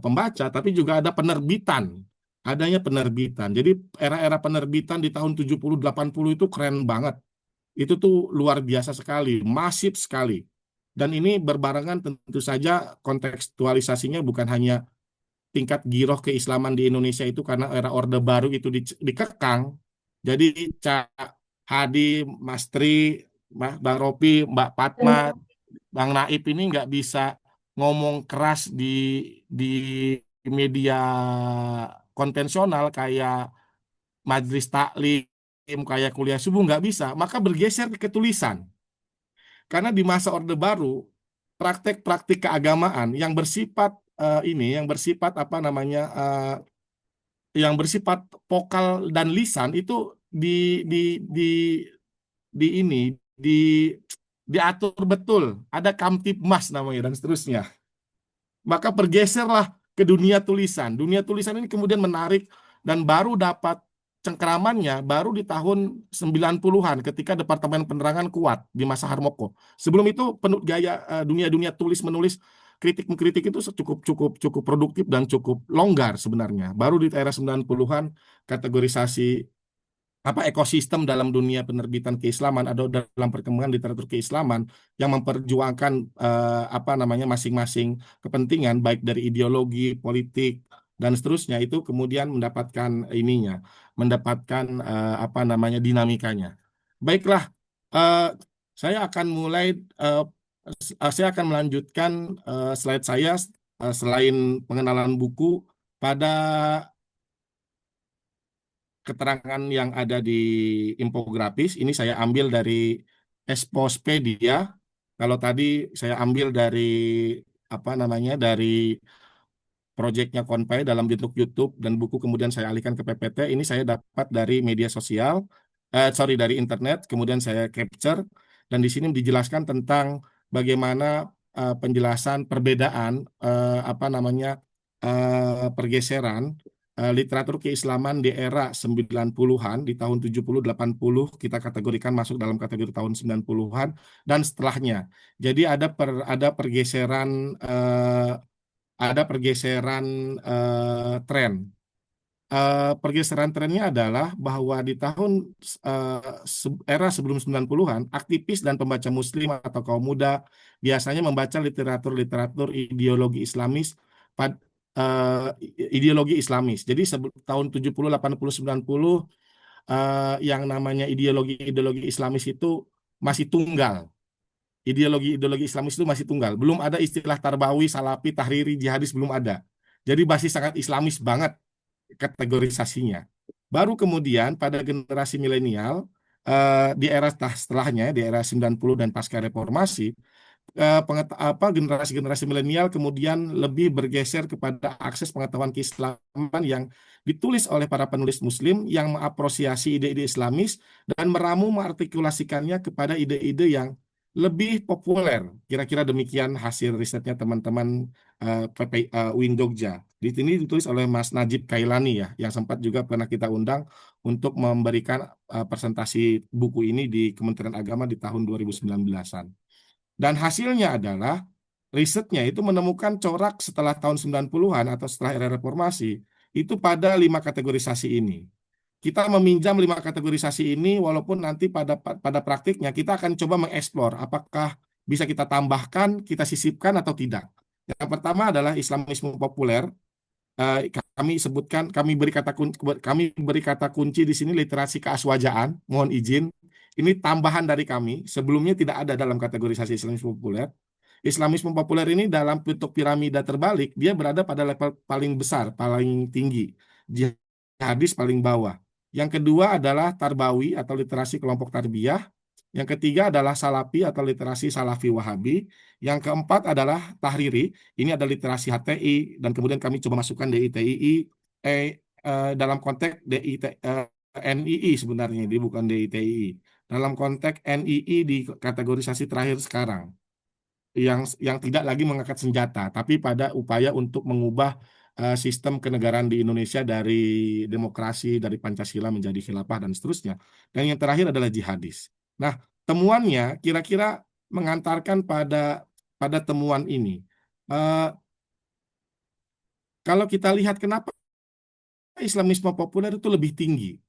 pembaca tapi juga ada penerbitan. Adanya penerbitan. Jadi era-era penerbitan di tahun 70 80 itu keren banget. Itu tuh luar biasa sekali, masif sekali. Dan ini berbarengan tentu saja kontekstualisasinya bukan hanya tingkat giroh keislaman di Indonesia itu karena era Orde Baru itu dikekang. Jadi Cak Hadi, Mas Tri, Bang Ropi, Mbak Fatma, Bang Naib ini nggak bisa ngomong keras di media konvensional kayak majelis taklim, kayak kuliah subuh nggak bisa. Maka bergeser ke tulisan. Karena di masa Orde Baru, praktek-praktik keagamaan yang bersifat yang bersifat apa namanya, yang bersifat vokal dan lisan itu di di di di ini di diatur betul. Ada Kamtibmas namanya dan seterusnya. Maka bergeserlah ke dunia tulisan. Dunia tulisan ini kemudian menarik dan baru dapat cengkeramannya baru di tahun 90-an ketika Departemen Penerangan kuat di masa Harmoko. Sebelum itu gaya dunia-dunia tulis menulis kritik mengkritik itu cukup cukup cukup produktif dan cukup longgar sebenarnya. Baru di era 90-an kategorisasi apa ekosistem dalam dunia penerbitan keislaman atau dalam perkembangan literatur keislaman yang memperjuangkan apa namanya masing-masing kepentingan baik dari ideologi, politik dan seterusnya itu kemudian mendapatkan mendapatkan apa namanya dinamikanya. Baiklah, eh, eh, saya akan melanjutkan slide saya selain pengenalan buku pada keterangan yang ada di infografis. Ini saya ambil dari Expospedia. Kalau tadi saya ambil dari apa namanya dari proyeknya Konpai dalam bentuk YouTube dan buku kemudian saya alihkan ke PPT. Ini saya dapat dari media sosial, dari internet, kemudian saya capture dan di sini dijelaskan tentang bagaimana penjelasan perbedaan apa namanya pergeseran literatur keislaman di era 90-an di tahun 70 80 kita kategorikan masuk dalam kategori tahun 90-an dan setelahnya. Jadi ada pergeseran tren. Pergeseran trennya adalah bahwa di tahun era sebelum 90-an, aktivis dan pembaca muslim atau kaum muda biasanya membaca literatur-literatur ideologi Islamis ideologi Islamis. Jadi tahun 70, 80, 90 yang namanya ideologi-ideologi Islamis itu masih tunggal. Ideologi-ideologi Islamis itu masih tunggal. Belum ada istilah tarbawi, salafi, tahriri, jihadis belum ada. Jadi masih sangat Islamis banget kategorisasinya. Baru kemudian pada generasi milenial di era setelahnya, di era 90 dan pasca reformasi, generasi-generasi milenial kemudian lebih bergeser kepada akses pengetahuan keislaman yang ditulis oleh para penulis muslim yang mengapresiasi ide-ide Islamis dan meramu mengartikulasikannya kepada ide-ide yang lebih populer. Kira-kira demikian hasil risetnya teman-teman UIN Jogja. Di sini ditulis oleh Mas Najib Kailani ya, yang sempat juga pernah kita undang untuk memberikan presentasi buku ini di Kementerian Agama di tahun 2019-an. Dan hasilnya adalah risetnya itu menemukan corak setelah tahun 90-an atau setelah era reformasi itu pada 5 kategorisasi ini. Kita meminjam 5 kategorisasi ini walaupun nanti pada praktiknya kita akan coba mengeksplor apakah bisa kita tambahkan, kita sisipkan atau tidak. Yang pertama adalah Islamisme populer. Kami sebutkan, kami beri kata kunci di sini literasi keaswajaan. Mohon izin, ini tambahan dari kami. Sebelumnya tidak ada dalam kategorisasi Islamisme populer. Islamisme populer ini dalam bentuk piramida terbalik, dia berada pada level paling besar, paling tinggi. Jihadis paling bawah. Yang kedua adalah Tarbawi atau literasi kelompok tarbiyah. Yang ketiga adalah Salafi atau literasi Salafi Wahabi. Yang keempat adalah Tahriri. Ini ada literasi HTI dan kemudian kami coba masukkan DITII dalam konteks NII sebenarnya, ini bukan DITII. Dalam konteks NII di kategorisasi terakhir sekarang yang tidak lagi mengangkat senjata, tapi pada upaya untuk mengubah sistem kenegaraan di Indonesia dari demokrasi, dari Pancasila menjadi khilafah dan seterusnya. Dan yang terakhir adalah jihadis. Nah, temuannya kira-kira mengantarkan pada temuan ini. Kalau kita lihat kenapa Islamisme populer itu lebih tinggi.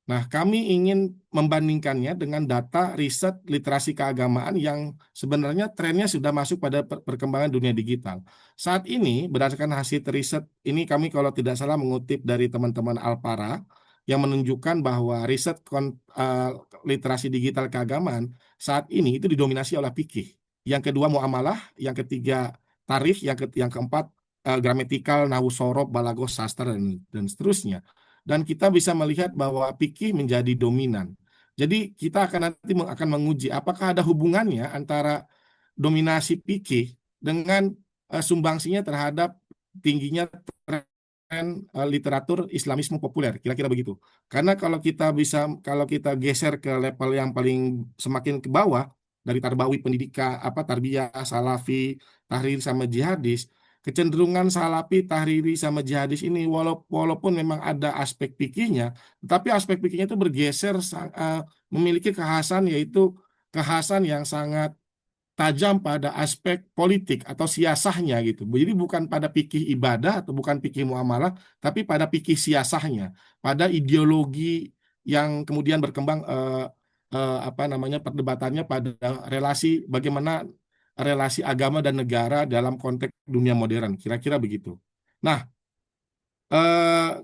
Nah, kami ingin membandingkannya dengan data riset literasi keagamaan yang sebenarnya trennya sudah masuk pada perkembangan dunia digital. Saat ini, berdasarkan hasil riset, ini kami kalau tidak salah mengutip dari teman-teman Alpara, yang menunjukkan bahwa riset literasi digital keagamaan saat ini itu didominasi oleh fikih. Yang kedua muamalah, yang ketiga tarikh, yang keempat gramatikal, nahwu sorob, balagos, sastra, dan seterusnya. Dan kita bisa melihat bahwa fikih menjadi dominan. Jadi kita akan menguji apakah ada hubungannya antara dominasi fikih dengan sumbangsinya terhadap tingginya tren literatur Islamisme populer, kira-kira begitu. Karena kalau kita geser ke level yang paling semakin ke bawah dari Tarbawi pendidikan, tarbiyah, Salafi, Tahrir sama jihadis, kecenderungan Salafi, Tahriri, sama jihadis ini walaupun memang ada aspek fikihnya, tetapi aspek fikihnya itu bergeser memiliki kekhasan, yaitu kekhasan yang sangat tajam pada aspek politik atau siasahnya gitu. Jadi bukan pada fikih ibadah atau bukan fikih muamalah, tapi pada fikih siasahnya, pada ideologi yang kemudian berkembang perdebatannya pada relasi bagaimana relasi agama dan negara dalam konteks dunia modern, kira-kira begitu. Nah,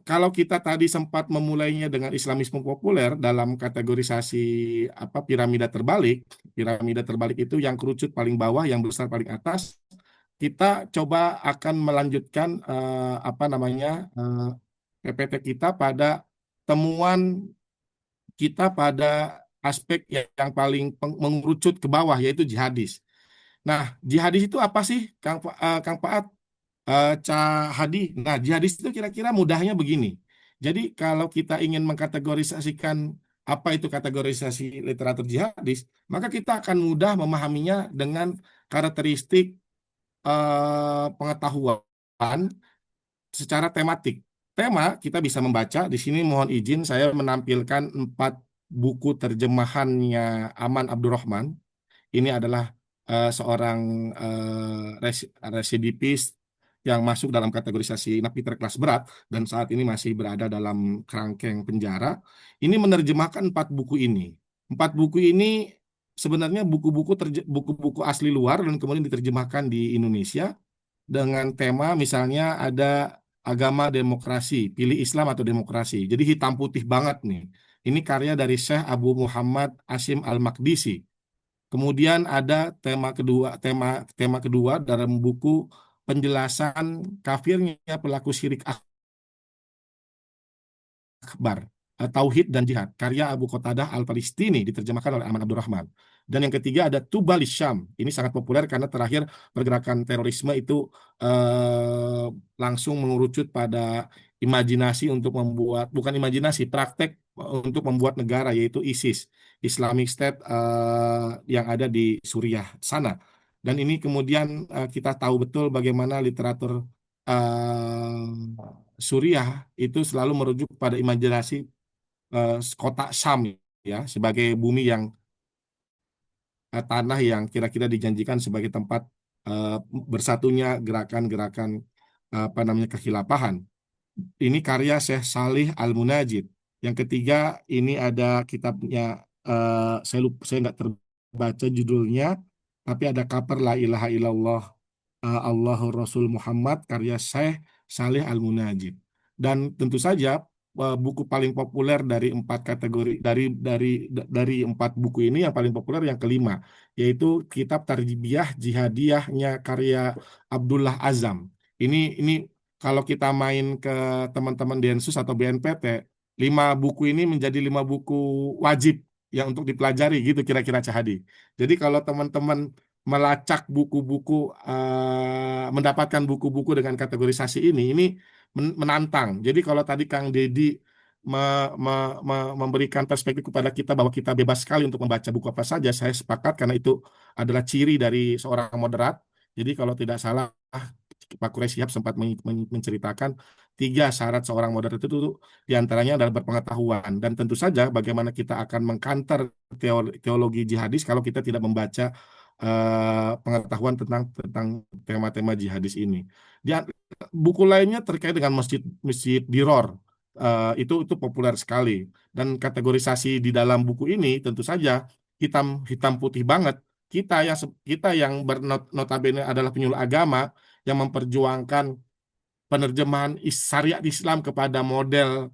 kalau kita tadi sempat memulainya dengan Islamisme populer dalam kategorisasi piramida terbalik itu yang kerucut paling bawah, yang besar paling atas. Kita coba akan melanjutkan PPT kita pada temuan kita pada aspek yang paling mengerucut ke bawah, yaitu jihadis. Nah, jihadis itu apa sih, Kang Paat, Hadi? Nah, jihadis itu kira-kira mudahnya begini. Jadi, kalau kita ingin mengkategorisasikan apa itu kategorisasi literatur jihadis, maka kita akan mudah memahaminya dengan karakteristik pengetahuan secara tematik. Tema kita bisa membaca di sini. Mohon izin saya menampilkan 4 buku terjemahannya Aman Abdurrahman. Ini adalah seorang residipis yang masuk dalam kategorisasi napiter kelas berat dan saat ini masih berada dalam kerangkeng penjara. Ini menerjemahkan 4 buku ini. 4 buku ini sebenarnya buku-buku asli luar dan kemudian diterjemahkan di Indonesia dengan tema misalnya ada agama demokrasi, pilih Islam atau demokrasi. Jadi hitam putih banget nih. Ini karya dari Syekh Abu Muhammad Asyim Al-Maqdisi. Kemudian ada tema kedua dalam buku penjelasan kafirnya pelaku syirik akbar, Tauhid dan Jihad, karya Abu Qatadah Al-Palistini, diterjemahkan oleh Aman Abdurrahman. Dan yang ketiga ada Tubal Syam. Ini sangat populer karena terakhir pergerakan terorisme itu langsung mengerucut pada imajinasi untuk membuat, bukan imajinasi, praktek untuk membuat negara, yaitu ISIS, Islamic State yang ada di Suriah sana. Dan ini kemudian kita tahu betul bagaimana literatur Suriah itu selalu merujuk pada imajinasi kota Syam ya sebagai bumi yang tanah yang kira-kira dijanjikan sebagai tempat bersatunya gerakan-gerakan apa namanya kekhilafahan. Ini karya Syekh Salih Al-Munajid. Yang ketiga ini ada kitabnya, saya nggak terbaca judulnya, tapi ada Kaper La Ilaha Illallah Allahur Rasul Muhammad karya Syekh Salih Al-Munajid. Dan tentu saja buku paling populer dari empat kategori dari empat buku ini yang paling populer yang kelima, yaitu kitab Tarjibiyah Jihadiyahnya karya Abdullah Azam. Ini kalau kita main ke teman-teman Densus atau BNPT, 5 buku ini menjadi 5 buku wajib yang untuk dipelajari gitu kira-kira Cahadi. Jadi kalau teman-teman melacak buku-buku, mendapatkan buku-buku dengan kategorisasi ini menantang. Jadi kalau tadi Kang Dedi memberikan perspektif kepada kita bahwa kita bebas sekali untuk membaca buku apa saja, saya sepakat karena itu adalah ciri dari seorang moderat. Jadi kalau tidak salah, Pak Quraish Shihab sempat menceritakan 3 syarat seorang moderat itu diantaranya adalah berpengetahuan. Dan tentu saja bagaimana kita akan mengkanter teologi jihadis kalau kita tidak membaca pengetahuan tentang tema-tema jihadis ini. Buku lainnya terkait dengan masjid Diror, itu populer sekali, dan kategorisasi di dalam buku ini tentu saja hitam putih banget. Kita yang bernotabene adalah penyuluh agama yang memperjuangkan penerjemahan syariat Islam kepada model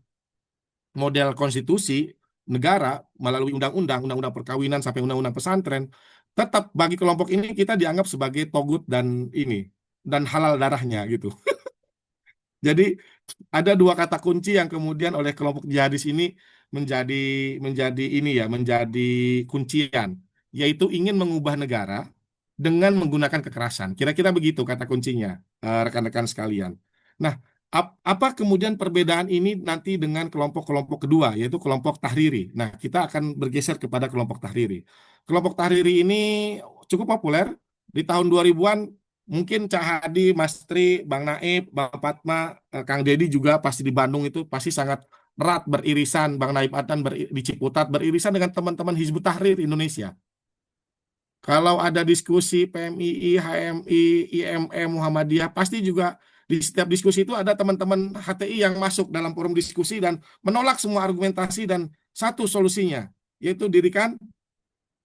konstitusi negara melalui undang-undang perkawinan sampai undang-undang pesantren, tetap bagi kelompok ini kita dianggap sebagai togut dan halal darahnya gitu. Jadi ada 2 kata kunci yang kemudian oleh kelompok jihadis ini menjadi kuncian, yaitu ingin mengubah negara dengan menggunakan kekerasan. Kira-kira begitu kata kuncinya, rekan-rekan sekalian. Nah, apa kemudian perbedaan ini nanti dengan kelompok-kelompok kedua, yaitu kelompok Tahriri. Nah, kita akan bergeser kepada kelompok Tahriri. Kelompok Tahriri ini cukup populer di tahun 2000-an. Mungkin Cak Hadi, Mas Tri, Bang Naib, Bang Fatma, Kang Dedi juga pasti di Bandung itu pasti sangat erat beririsan, Bang Naib Adnan di Ciputat beririsan dengan teman-teman Hizbut Tahrir Indonesia. Kalau ada diskusi PMII, HMI, IMM, Muhammadiyah, pasti juga di setiap diskusi itu ada teman-teman HTI yang masuk dalam forum diskusi dan menolak semua argumentasi dan satu solusinya, yaitu dirikan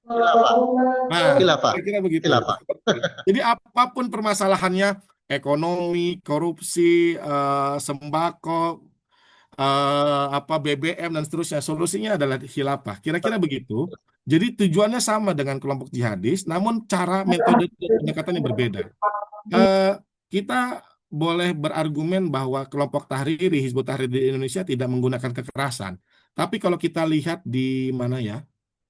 Khilafah. kira-kira begitu. Khilafah. Jadi apapun permasalahannya, ekonomi, korupsi, sembako, BBM dan seterusnya, solusinya adalah khilafah. Kira-kira begitu. Jadi tujuannya sama dengan kelompok jihadis, namun cara metode pendekatannya berbeda. Kita boleh berargumen bahwa kelompok Tahriri, Hizbut Tahrir di Indonesia tidak menggunakan kekerasan. Tapi kalau kita lihat di mana ya,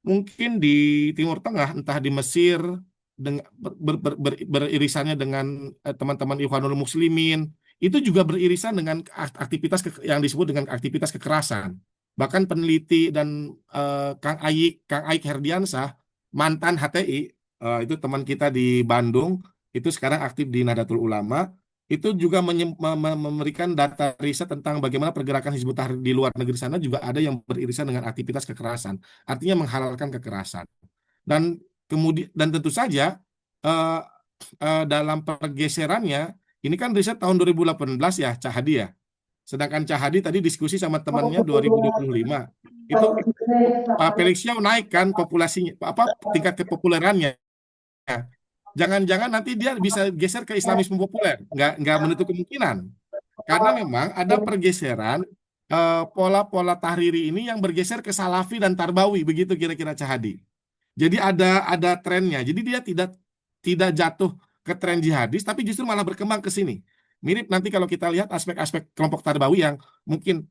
mungkin di Timur Tengah, entah di Mesir, beririsannya dengan teman-teman Ikhwanul Muslimin, itu juga beririsan dengan aktivitas yang disebut dengan aktivitas kekerasan. Bahkan peneliti dan Kang Aik Herdiansah, mantan HTI, itu teman kita di Bandung, itu sekarang aktif di Nahdlatul Ulama, itu juga memberikan data riset tentang bagaimana pergerakan Hizbut Tahrir di luar negeri sana juga ada yang beririsan dengan aktivitas kekerasan, artinya menghalalkan kekerasan. Dan tentu saja dalam pergeserannya, ini kan riset tahun 2018 ya, Cak Hadi ya. Sedangkan Cak Hadi tadi diskusi sama temannya 2025. Itu Pak Felix Xiao naik kan populasinya, tingkat kepopulerannya. Jangan-jangan nanti dia bisa geser ke Islamisme populer. Nggak menutup kemungkinan. Karena memang ada pergeseran pola-pola Tahriri ini yang bergeser ke Salafi dan Tarbawi, begitu kira-kira Cak Hadi. Jadi ada trennya. Jadi dia tidak jatuh ke tren jihadis, tapi justru malah berkembang ke sini. Mirip nanti kalau kita lihat aspek-aspek kelompok Tarbawi yang mungkin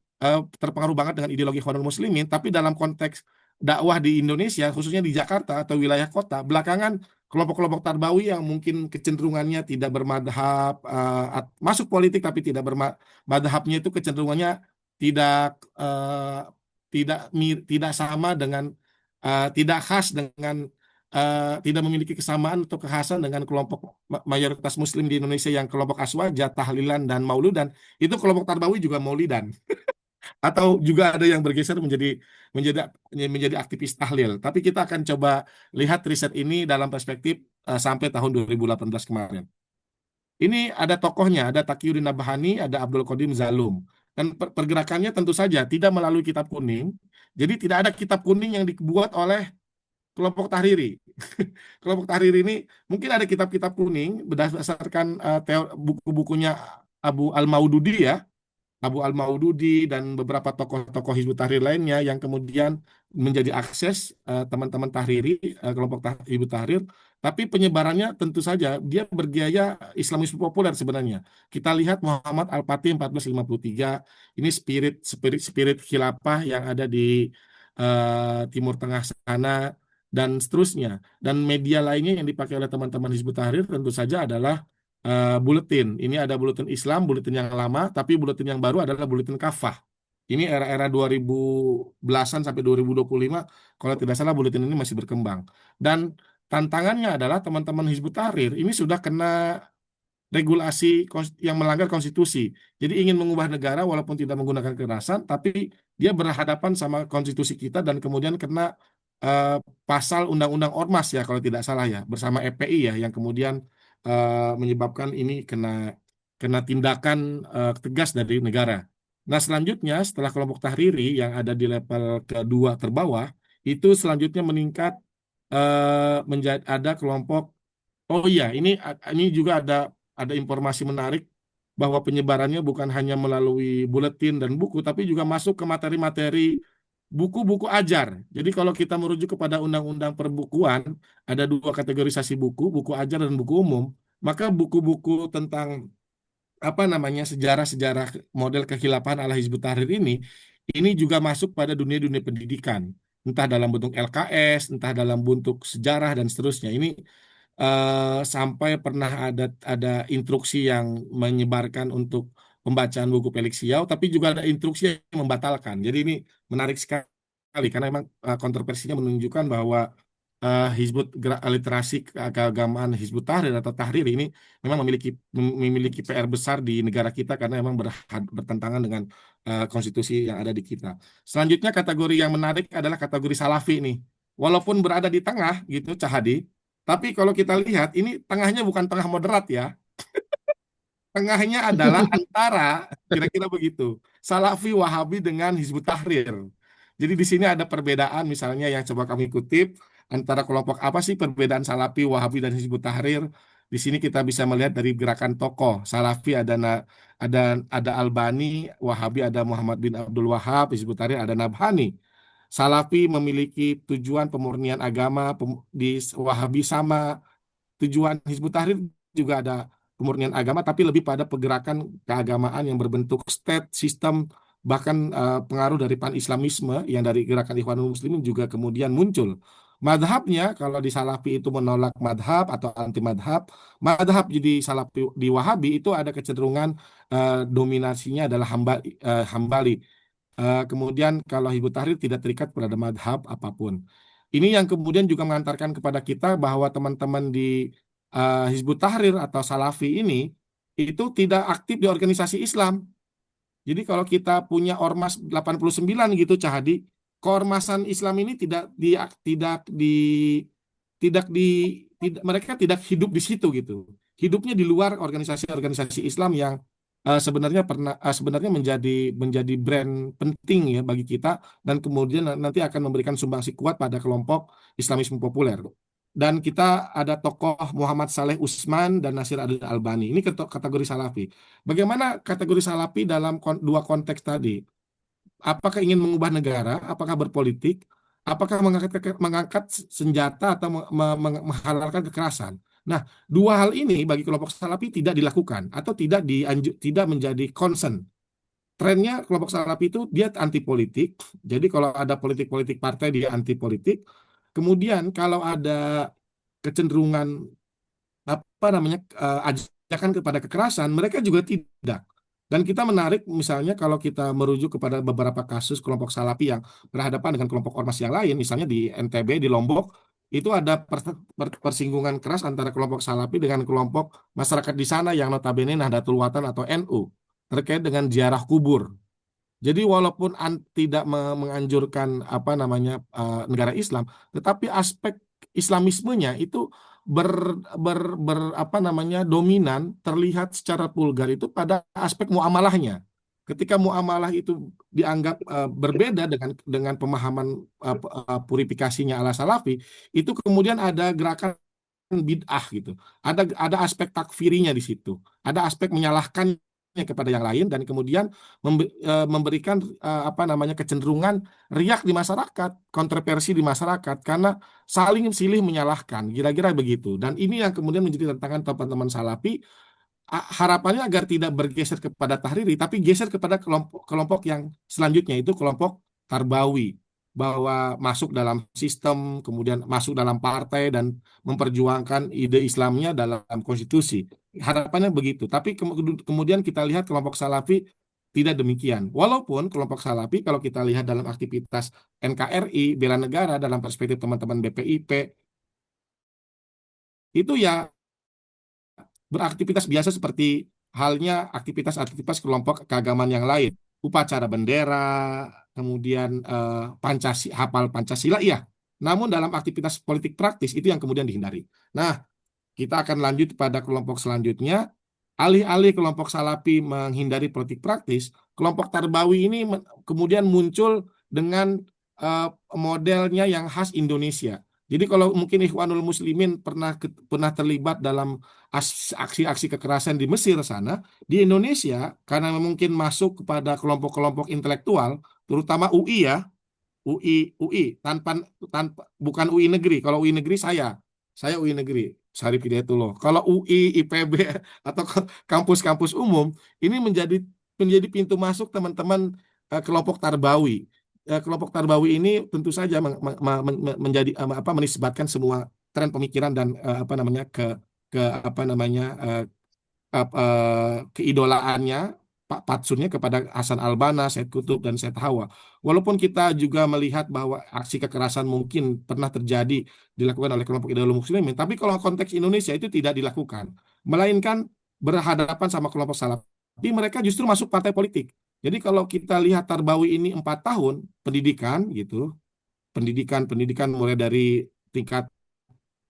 terpengaruh banget dengan ideologi Ikhwanul Muslimin, tapi dalam konteks dakwah di Indonesia, khususnya di Jakarta atau wilayah kota, belakangan kelompok-kelompok Tarbawi yang mungkin kecenderungannya tidak bermadhab, masuk politik tapi tidak bermadhabnya itu kecenderungannya tidak sama dengan, tidak khas dengan, tidak memiliki kesamaan atau kekhasan dengan kelompok mayoritas Muslim di Indonesia yang kelompok Aswaja, tahlilan dan mauludan. Itu kelompok Tarbawi juga maulidan. Atau juga ada yang bergeser menjadi menjadi aktivis tahlil. Tapi kita akan coba lihat riset ini dalam perspektif sampai tahun 2018 kemarin. Ini ada tokohnya, ada Taqiyuddin Nabhani, ada Abdul Qadim Zalum. Dan pergerakannya tentu saja tidak melalui kitab kuning. Jadi tidak ada kitab kuning yang dibuat oleh kelompok Tahriri. Kelompok Tahriri ini mungkin ada kitab-kitab kuning berdasarkan buku-bukunya Abu Al-Maududi ya, Abu Al-Maududi dan beberapa tokoh-tokoh Hizbut Tahrir lainnya yang kemudian menjadi akses teman-teman Tahriri, kelompok Hizbut Tahrir, tapi penyebarannya tentu saja dia bergaya Islamisme populer sebenarnya. Kita lihat Muhammad Al-Fatih 1453, ini spirit khilafah yang ada di Timur Tengah sana dan seterusnya. Dan media lainnya yang dipakai oleh teman-teman Hizbut Tahrir tentu saja adalah buletin. Ini ada buletin Islam, buletin yang lama, tapi buletin yang baru adalah buletin kafah. Ini era-era 2010-an sampai 2025, kalau tidak salah buletin ini masih berkembang. Dan tantangannya adalah teman-teman Hizbut Tahrir ini sudah kena regulasi yang melanggar konstitusi. Jadi ingin mengubah negara walaupun tidak menggunakan kekerasan, tapi dia berhadapan sama konstitusi kita dan kemudian kena eh, pasal Undang-Undang Ormas ya kalau tidak salah ya, bersama FPI ya yang kemudian menyebabkan ini kena kena tindakan tegas dari negara. Nah, selanjutnya setelah kelompok Tahriri yang ada di level kedua terbawah, itu selanjutnya meningkat menjadi ada kelompok. Oh iya, ini juga ada informasi menarik bahwa penyebarannya bukan hanya melalui buletin dan buku, tapi juga masuk ke materi-materi buku-buku ajar. Jadi kalau kita merujuk kepada undang-undang perbukuan, ada dua kategorisasi buku, buku ajar dan buku umum. Maka buku-buku tentang apa namanya sejarah-sejarah model kekhilafahan ala Hizbut Tahrir ini juga masuk pada dunia-dunia pendidikan, entah dalam bentuk LKS, entah dalam bentuk sejarah dan seterusnya. Ini sampai pernah ada instruksi yang menyebarkan untuk pembacaan buku Felix Siau, tapi juga ada instruksi yang membatalkan. Jadi ini menarik sekali karena memang kontroversinya menunjukkan bahwa literasi keagamaan Hizbut Tahrir atau Tahrir ini memang memiliki PR besar di negara kita karena memang bertentangan dengan konstitusi yang ada di kita. Selanjutnya kategori yang menarik adalah kategori Salafi nih. Walaupun berada di tengah gitu Cahadi, tapi kalau kita lihat ini tengahnya bukan tengah moderat ya. Tengahnya adalah antara kira-kira begitu. Salafi Wahabi dengan Hizbut Tahrir. Jadi di sini ada perbedaan misalnya yang coba kami kutip antara kelompok apa sih perbedaan Salafi, Wahabi dan Hizbut Tahrir. Di sini kita bisa melihat dari gerakan tokoh. Salafi ada Albani, Wahabi ada Muhammad bin Abdul Wahab, Hizbut Tahrir ada Nabhani. Salafi memiliki tujuan pemurnian agama, di Wahabi sama tujuan Hizbut Tahrir juga ada pemurnian agama, tapi lebih pada pergerakan keagamaan yang berbentuk state sistem, bahkan pengaruh dari pan-Islamisme yang dari gerakan Ikhwanul Muslimin juga kemudian muncul. Madhabnya, kalau di Salafi itu menolak madhab atau anti madhab, madhab jadi Salafi di Wahabi itu ada kecenderungan dominasinya adalah Hambali. Kemudian kalau Hizbut Tahrir tidak terikat pada madhab apapun. Ini yang kemudian juga mengantarkan kepada kita bahwa teman-teman di Hizbut Tahrir atau Salafi ini itu tidak aktif di organisasi Islam. Jadi kalau kita punya Ormas 89 gitu Cahadi, keormasan Islam ini tidak di tidak di mereka tidak hidup di situ gitu. Hidupnya di luar organisasi-organisasi Islam yang sebenarnya menjadi brand penting ya bagi kita dan kemudian nanti akan memberikan sumbangsi kuat pada kelompok Islamisme populer. Dan kita ada tokoh Muhammad Saleh Usman dan Nasir Adil Albani. Ini kategori Salafi. Bagaimana kategori Salafi dalam dua konteks tadi? Apakah ingin mengubah negara? Apakah berpolitik? Apakah mengangkat senjata atau menghalalkan kekerasan? Nah, dua hal ini bagi kelompok Salafi tidak dilakukan atau tidak menjadi concern. Trennya kelompok Salafi itu dia anti politik. Jadi kalau ada politik-politik partai dia anti politik. Kemudian kalau ada kecenderungan apa namanya ajakan kepada kekerasan, mereka juga tidak. Dan kita menarik misalnya kalau kita merujuk kepada beberapa kasus kelompok Salafi yang berhadapan dengan kelompok ormas yang lain, misalnya di NTB, di Lombok, itu ada persinggungan keras antara kelompok Salafi dengan kelompok masyarakat di sana yang notabene Nahdlatul Watan atau NU terkait dengan ziarah kubur. Jadi walaupun tidak menganjurkan apa namanya negara Islam, tetapi aspek Islamismenya itu apa namanya dominan terlihat secara vulgar itu pada aspek muamalahnya. Ketika muamalah itu dianggap berbeda dengan pemahaman purifikasinya ala Salafi, itu kemudian ada gerakan bid'ah gitu. Ada aspek takfirinya di situ. Ada aspek menyalahkannya kepada yang lain dan kemudian memberikan apa namanya kecenderungan riak di masyarakat, kontroversi di masyarakat karena saling silih menyalahkan, kira-kira begitu. Dan ini yang kemudian menjadi tantangan teman-teman Salafi. Harapannya agar tidak bergeser kepada Tahriri, tapi geser kepada kelompok yang selanjutnya itu kelompok Tarbawi, bahwa masuk dalam sistem, kemudian masuk dalam partai dan memperjuangkan ide Islamnya dalam konstitusi. Harapannya begitu. Tapi kemudian kita lihat kelompok Salafi tidak demikian. Walaupun kelompok Salafi kalau kita lihat dalam aktivitas NKRI, bela negara dalam perspektif teman-teman BPIP, itu ya beraktivitas biasa seperti halnya aktivitas-aktivitas kelompok keagamaan yang lain. Upacara bendera, kemudian hafal Pancasila, iya. Namun dalam aktivitas politik praktis itu yang kemudian dihindari. Nah, kita akan lanjut pada kelompok selanjutnya. Alih-alih kelompok Salafi menghindari politik praktis, kelompok Tarbawi ini kemudian muncul dengan modelnya yang khas Indonesia. Jadi kalau mungkin Ikhwanul Muslimin pernah terlibat dalam aksi-aksi kekerasan di Mesir sana, di Indonesia karena mungkin masuk kepada kelompok-kelompok intelektual, terutama UI ya, UI tanpa bukan UI negeri. Kalau UI negeri saya UI negeri, Syarif Hidayatullah. Kalau UI, IPB atau kampus-kampus umum ini menjadi pintu masuk teman-teman kelompok Tarbawi. Kelompok Tarbawi ini tentu saja menjadi menisbatkan semua tren pemikiran dan apa namanya ke apa namanya keidolaannya Pak Patsunnya kepada Hasan Albana, Said Kutub, dan Said Hawa. Walaupun kita juga melihat bahwa aksi kekerasan mungkin pernah terjadi dilakukan oleh kelompok ideolog muslimin, tapi kalau konteks Indonesia itu tidak dilakukan, melainkan berhadapan sama kelompok Salafi, mereka justru masuk partai politik. Jadi kalau kita lihat Tarbawi ini 4 tahun pendidikan gitu, pendidikan mulai dari tingkat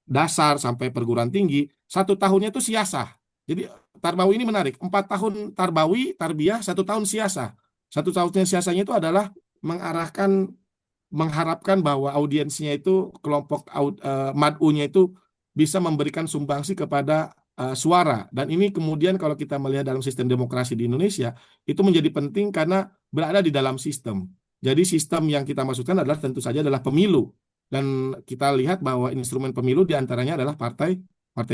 dasar sampai perguruan tinggi, 1 tahunnya itu siasah. Jadi Tarbawi ini menarik. 4 tahun Tarbawi, tarbiyah, 1 tahun siasah. 1 tahunnya siasahnya itu adalah mengharapkan bahwa audiensnya itu kelompok mad'unya itu bisa memberikan sumbangsi kepada suara. Dan ini kemudian kalau kita melihat dalam sistem demokrasi di Indonesia, itu menjadi penting karena berada di dalam sistem. Jadi sistem yang kita maksudkan adalah tentu saja adalah pemilu. Dan kita lihat bahwa instrumen pemilu diantaranya adalah partai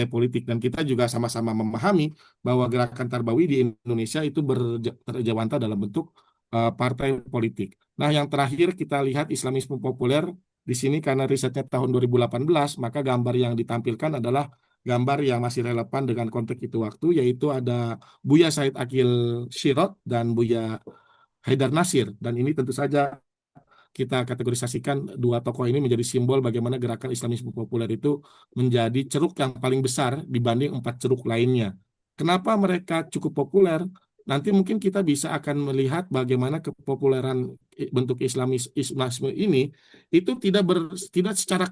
politik. Dan kita juga sama-sama memahami bahwa gerakan Tarbawi di Indonesia itu terjawanta dalam bentuk partai politik. Nah, yang terakhir kita lihat Islamisme populer di sini karena risetnya tahun 2018, maka gambar yang ditampilkan adalah gambar yang masih relevan dengan konteks itu waktu, yaitu ada Buya Said Akil Shirot dan Buya Haidar Nasir. Dan ini tentu saja kita kategorisasikan 2 tokoh ini menjadi simbol bagaimana gerakan Islamisme populer itu menjadi ceruk yang paling besar dibanding 4 ceruk lainnya. Kenapa mereka cukup populer? Nanti mungkin kita bisa akan melihat bagaimana kepopuleran bentuk Islamisme ini itu tidak secara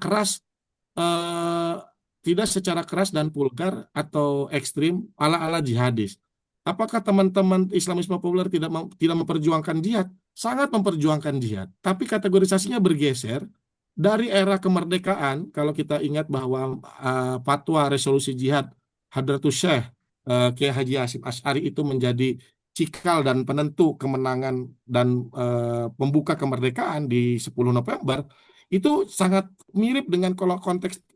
keras dan vulgar atau ekstrim ala-ala jihadis. Apakah teman-teman Islamisme populer tidak memperjuangkan jihad? Sangat memperjuangkan jihad. Tapi kategorisasinya bergeser dari era kemerdekaan. Kalau kita ingat bahwa fatwa resolusi jihad Hadratus Syekh Kiai Haji Hasyim Asy'ari itu menjadi cikal dan penentu kemenangan dan pembuka kemerdekaan di 10 November, itu sangat mirip dengan kalau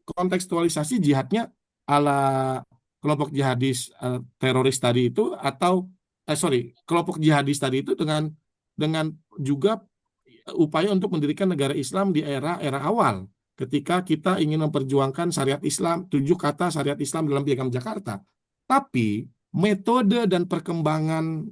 kontekstualisasi jihadnya ala kelompok jihadis teroris tadi itu atau kelompok jihadis tadi itu dengan juga upaya untuk mendirikan negara Islam di era awal ketika kita ingin memperjuangkan syariat Islam, 7 kata syariat Islam dalam Piagam Jakarta. Tapi metode dan perkembangan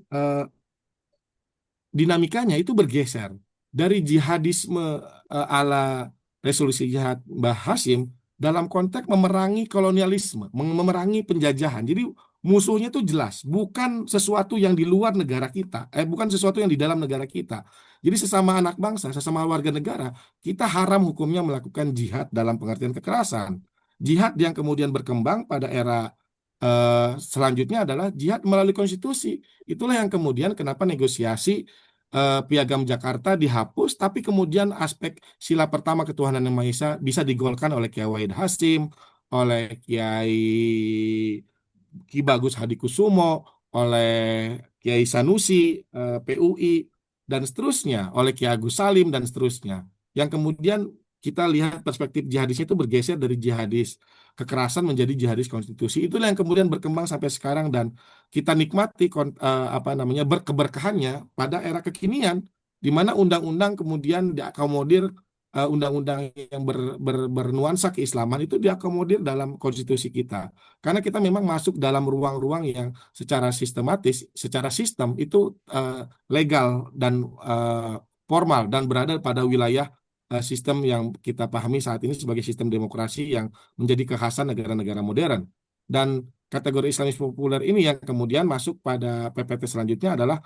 dinamikanya itu bergeser dari jihadisme ala resolusi jihad Mbah Hasyim dalam konteks memerangi kolonialisme, memerangi penjajahan. Jadi musuhnya itu jelas, bukan sesuatu yang di luar negara kita, bukan sesuatu yang di dalam negara kita. Jadi sesama anak bangsa, sesama warga negara, kita haram hukumnya melakukan jihad dalam pengertian kekerasan. Jihad yang kemudian berkembang pada era selanjutnya adalah jihad melalui konstitusi. Itulah yang kemudian kenapa negosiasi Piagam Jakarta dihapus, tapi kemudian aspek sila pertama ketuhanan yang Maha Esa bisa digolkan oleh Kiai Wahid Hasyim, oleh Kiai Ki Bagus Hadikusumo, oleh Kiai Sanusi, PUI, dan seterusnya, oleh Kiai Agus Salim, dan seterusnya. Yang kemudian kita lihat perspektif jihadisnya itu bergeser dari jihadis kekerasan menjadi jihadis konstitusi. Itulah yang kemudian berkembang sampai sekarang dan kita nikmati berkeberkahannya pada era kekinian, di mana undang-undang kemudian diakomodir undang-undang yang bernuansa keislaman itu diakomodir dalam konstitusi kita. Karena kita memang masuk dalam ruang-ruang yang secara sistematis, secara sistem itu legal dan formal dan berada pada wilayah sistem yang kita pahami saat ini sebagai sistem demokrasi yang menjadi kekhasan negara-negara modern. Dan kategori Islamis populer ini yang kemudian masuk pada PPT selanjutnya adalah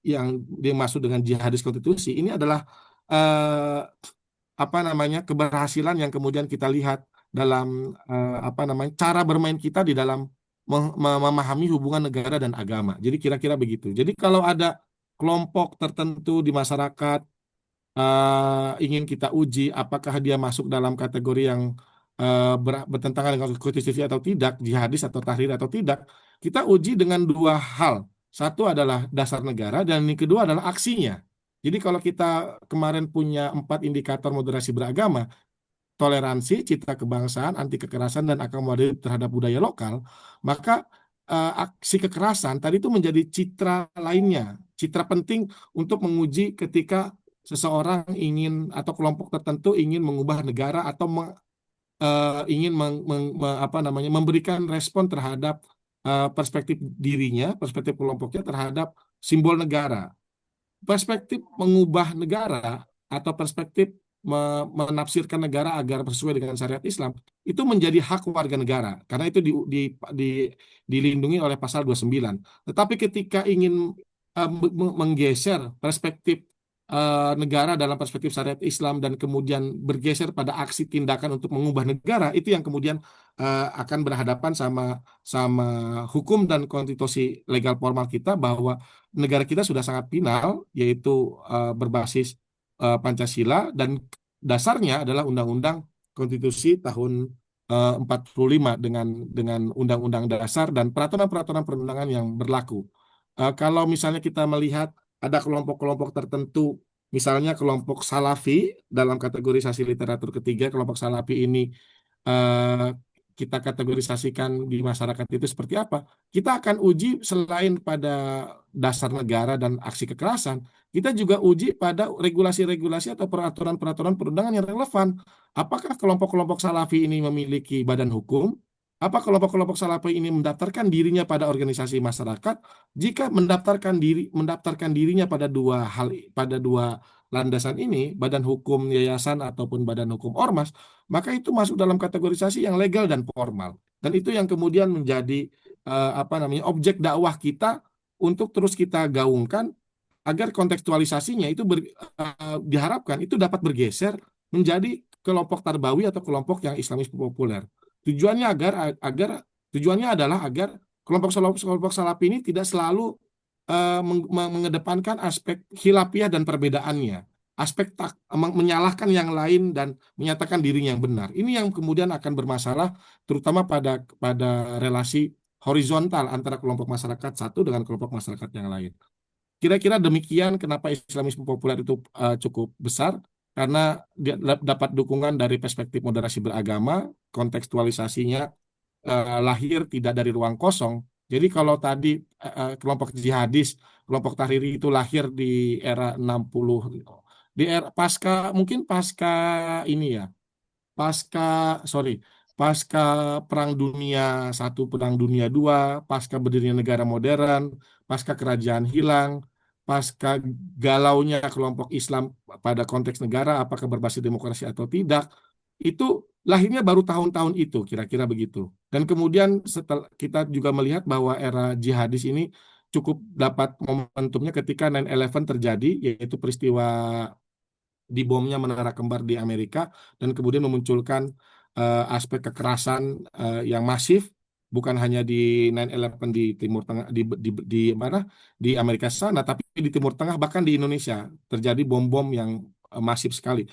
yang dimaksud dengan jihadis konstitusi ini adalah keberhasilan yang kemudian kita lihat dalam cara bermain kita di dalam memahami hubungan negara dan agama. Jadi kira-kira begitu. Jadi kalau ada kelompok tertentu di masyarakat ingin kita uji apakah dia masuk dalam kategori yang bertentangan dengan konstitusi atau tidak, jihadis atau tahrir atau tidak, kita uji dengan dua hal. Satu adalah dasar negara dan yang kedua adalah aksinya. Jadi kalau kita kemarin punya 4 indikator moderasi beragama, toleransi, citra kebangsaan, anti kekerasan, dan akomodatif terhadap budaya lokal, maka aksi kekerasan tadi itu menjadi citra lainnya, citra penting untuk menguji ketika seseorang ingin atau kelompok tertentu ingin mengubah negara atau ingin memberikan respon terhadap perspektif dirinya, perspektif kelompoknya terhadap simbol negara. Perspektif mengubah negara atau perspektif menafsirkan negara agar sesuai dengan syariat Islam itu menjadi hak warga negara karena itu dilindungi oleh pasal 29. Tetapi ketika ingin menggeser perspektif negara dalam perspektif syariat Islam dan kemudian bergeser pada aksi tindakan untuk mengubah negara, itu yang kemudian akan berhadapan sama hukum dan konstitusi legal formal kita bahwa negara kita sudah sangat final, yaitu berbasis Pancasila dan dasarnya adalah Undang-Undang Konstitusi tahun 45 dengan Undang-Undang Dasar dan peraturan-peraturan perundangan yang berlaku. Kalau misalnya kita melihat ada kelompok-kelompok tertentu, misalnya kelompok Salafi dalam kategorisasi literatur ketiga, kelompok Salafi ini kita kategorisasikan di masyarakat itu seperti apa? Kita akan uji selain pada dasar negara dan aksi kekerasan, kita juga uji pada regulasi-regulasi atau peraturan-peraturan perundangan yang relevan. Apakah kelompok-kelompok Salafi ini memiliki badan hukum? Apa kelompok-kelompok Salafi ini mendaftarkan dirinya pada organisasi masyarakat? Jika mendaftarkan dirinya pada dua landasan ini, badan hukum yayasan ataupun badan hukum ormas, maka itu masuk dalam kategorisasi yang legal dan formal. Dan itu yang kemudian menjadi objek dakwah kita untuk terus kita gaungkan agar kontekstualisasinya itu diharapkan itu dapat bergeser menjadi kelompok tarbawi atau kelompok yang Islamis populer. Tujuannya adalah agar kelompok Salafi ini tidak selalu mengedepankan aspek khilafiyah dan perbedaannya, aspek menyalahkan yang lain dan menyatakan dirinya yang benar. Ini yang kemudian akan bermasalah, terutama pada relasi horizontal antara kelompok masyarakat satu dengan kelompok masyarakat yang lain. Kira-kira demikian kenapa Islamisme populer itu cukup besar. Karena dia dapat dukungan dari perspektif moderasi beragama, kontekstualisasinya lahir tidak dari ruang kosong. Jadi kalau tadi kelompok jihadis, kelompok tahriri itu lahir di era 60, di era pasca Perang Dunia I, Perang Dunia II, pasca berdirinya negara modern, pasca kerajaan hilang, pasca galaunya kelompok Islam pada konteks negara, apakah berbasis demokrasi atau tidak, itu lahirnya baru tahun-tahun itu, kira-kira begitu. Dan kemudian setelah kita juga melihat bahwa era jihadis ini cukup dapat momentumnya ketika 9/11 terjadi, yaitu peristiwa dibomnya Menara Kembar di Amerika, dan kemudian memunculkan aspek kekerasan yang masif, bukan hanya di 9/11 di Timur Tengah, di mana, di Amerika sana, tapi di Timur Tengah, bahkan di Indonesia terjadi bom-bom yang masif sekali.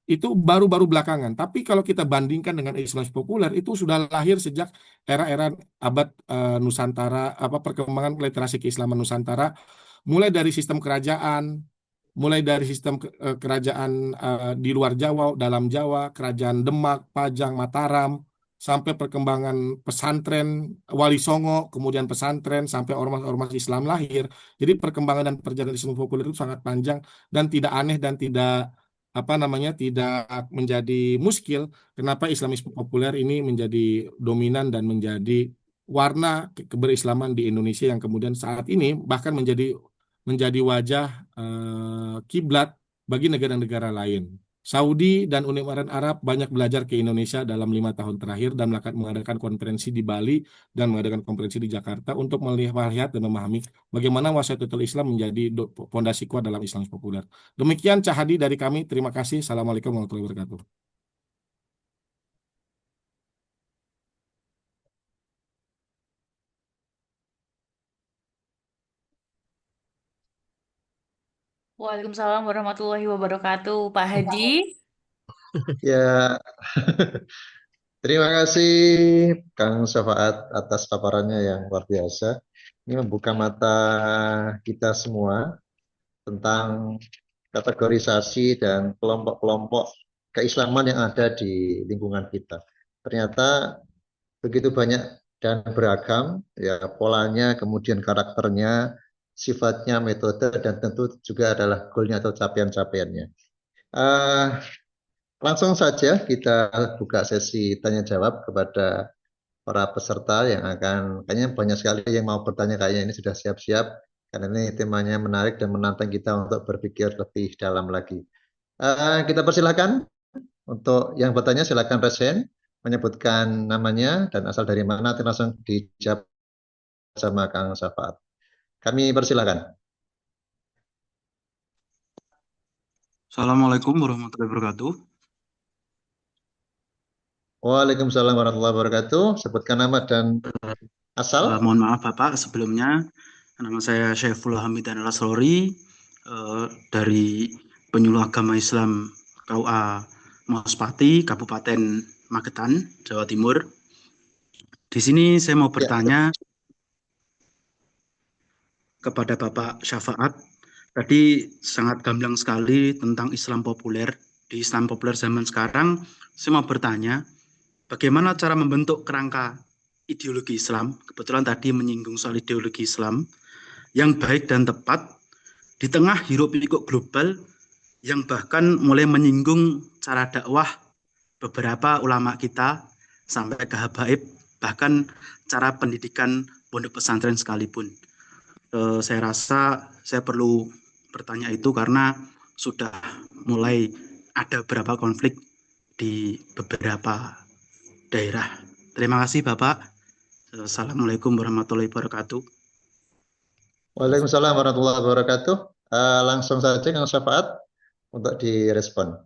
Itu baru-baru belakangan. Tapi kalau kita bandingkan dengan Islam populer, itu sudah lahir sejak era-era abad Nusantara, apa, perkembangan literasi keislaman Nusantara, mulai dari sistem kerajaan, mulai dari sistem kerajaan di luar Jawa, dalam Jawa, kerajaan Demak, Pajang, Mataram, sampai perkembangan pesantren, Wali Songo, kemudian pesantren, sampai ormas-ormas Islam lahir. Jadi perkembangan dan perjalanan Islam populer itu sangat panjang dan tidak aneh dan tidak apa namanya, tidak menjadi muskil kenapa Islamisme populer ini menjadi dominan dan menjadi warna keberislaman di Indonesia yang kemudian saat ini bahkan menjadi wajah kiblat bagi negara-negara lain. Saudi dan Uni Emirat Arab banyak belajar ke Indonesia dalam 5 tahun terakhir dan mengadakan konferensi di Bali dan mengadakan konferensi di Jakarta untuk melihat dan memahami bagaimana wasiatul Islam menjadi fondasi kuat dalam Islam populer. Demikian Cah Hadi dari kami. Terima kasih. Assalamualaikum warahmatullahi wabarakatuh. Waalaikumsalam warahmatullahi wabarakatuh. Pak Hadi, Ya, terima kasih Kang Syafaat atas paparannya yang luar biasa. Ini membuka mata kita semua tentang kategorisasi dan kelompok-kelompok keislaman yang ada di lingkungan kita. Ternyata begitu banyak dan beragam, ya polanya, kemudian karakternya, sifatnya, metode, dan tentu juga adalah goalnya atau capaian-capaiannya. Eh, Langsung saja kita buka sesi tanya jawab kepada para peserta yang akan, kayaknya banyak sekali yang mau bertanya, kayaknya ini sudah siap-siap karena ini temanya menarik dan menantang kita untuk berpikir lebih dalam lagi. Kita persilakan untuk yang bertanya, silakan resen, menyebutkan namanya dan asal dari mana, nanti langsung dijawab sama Kang Safaat. Kami persilakan. Assalamualaikum warahmatullahi wabarakatuh. Waalaikumsalam warahmatullahi wabarakatuh. Sebutkan nama dan asal. Mohon maaf Bapak, sebelumnya nama saya Syaifullah Hamidan Al-Asrori dari Penyuluh Agama Islam KUA Mospati, Kabupaten Magetan, Jawa Timur. Di sini saya mau bertanya kepada Bapak Syafaat. Tadi sangat gamblang sekali tentang Islam populer. Di Islam populer zaman sekarang, saya mau bertanya, bagaimana cara membentuk kerangka ideologi Islam? Kebetulan tadi menyinggung soal ideologi Islam yang baik dan tepat di tengah hiruk-pikuk global yang bahkan mulai menyinggung cara dakwah beberapa ulama kita sampai ke habaib, bahkan cara pendidikan pondok pesantren sekalipun. Saya rasa saya perlu bertanya itu karena sudah mulai ada beberapa konflik di beberapa daerah. Terima kasih Bapak. Assalamualaikum warahmatullahi wabarakatuh. Waalaikumsalam warahmatullahi wabarakatuh. Langsung saja Kang Syafaat untuk direspon.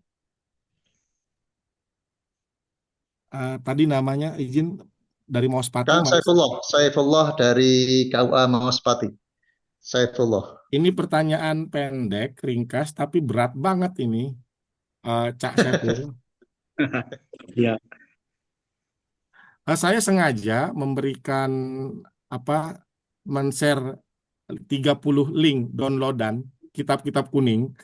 Tadi namanya izin dari Mospati. Kang Saifullah dari KUA Maospati. Saifullah. Ini pertanyaan pendek, ringkas, tapi berat banget ini, Cak Saiful. Ya. Saya sengaja memberikan men-share 30 link downloadan kitab-kitab kuning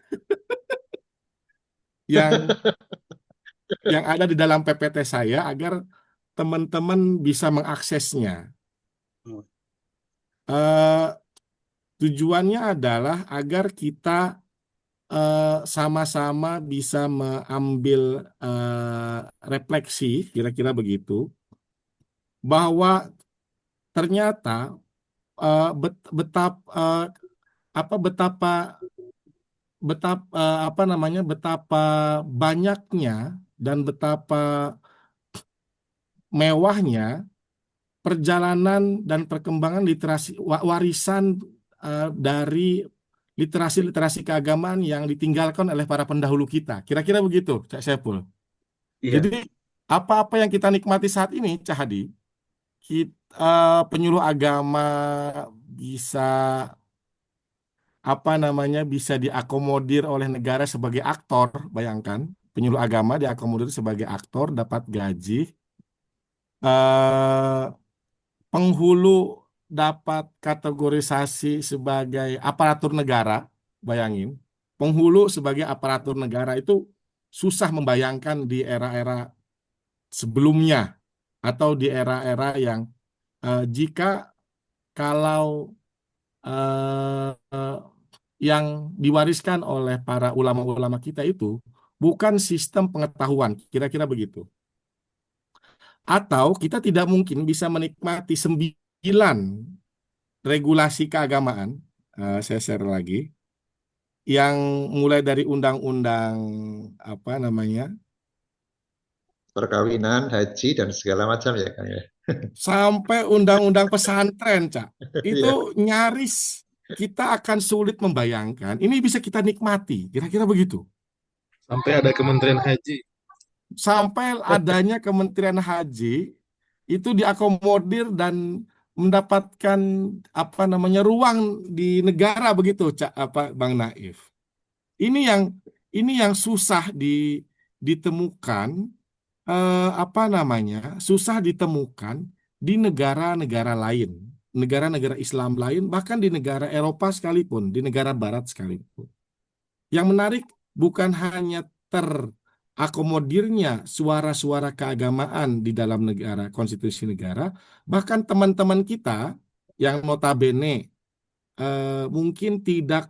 yang yang ada di dalam PPT saya agar teman-teman bisa mengaksesnya. Tujuannya adalah agar kita sama-sama bisa mengambil refleksi, kira-kira begitu, bahwa ternyata betapa banyaknya dan betapa mewahnya perjalanan dan perkembangan literasi warisan dari literasi-literasi keagamaan yang ditinggalkan oleh para pendahulu kita. Kira-kira begitu, Cak Saiful. Iya. Jadi apa-apa yang kita nikmati saat ini, Cak Hadi, penyuluh agama bisa bisa diakomodir oleh negara sebagai aktor. Bayangkan, penyuluh agama diakomodir sebagai aktor, dapat gaji, eh, penghulu dapat kategorisasi sebagai aparatur negara. Bayangin, penghulu sebagai aparatur negara itu susah membayangkan di era-era sebelumnya atau di era-era yang jika kalau eh, yang diwariskan oleh para ulama-ulama kita itu bukan sistem pengetahuan, kira-kira begitu. Atau kita tidak mungkin bisa menikmati 9 regulasi keagamaan, saya share lagi, yang mulai dari undang-undang apa namanya, Perkawinan, haji, dan segala macam ya kan ya. sampai undang-undang pesantren, Cak. Itu Iya. nyaris kita akan sulit membayangkan. Ini bisa kita nikmati, kira-kira begitu. Sampai ada Kementerian Haji. Sampai adanya Kementerian Haji itu diakomodir dan mendapatkan ruang di negara begitu, Bang Naif. Ini yang susah ditemukan, susah ditemukan di negara-negara lain, negara-negara Islam lain, bahkan di negara Eropa sekalipun, di negara Barat sekalipun. Yang menarik bukan hanya terakomodirnya suara-suara keagamaan di dalam negara, konstitusi negara, bahkan teman-teman kita yang notabene mungkin tidak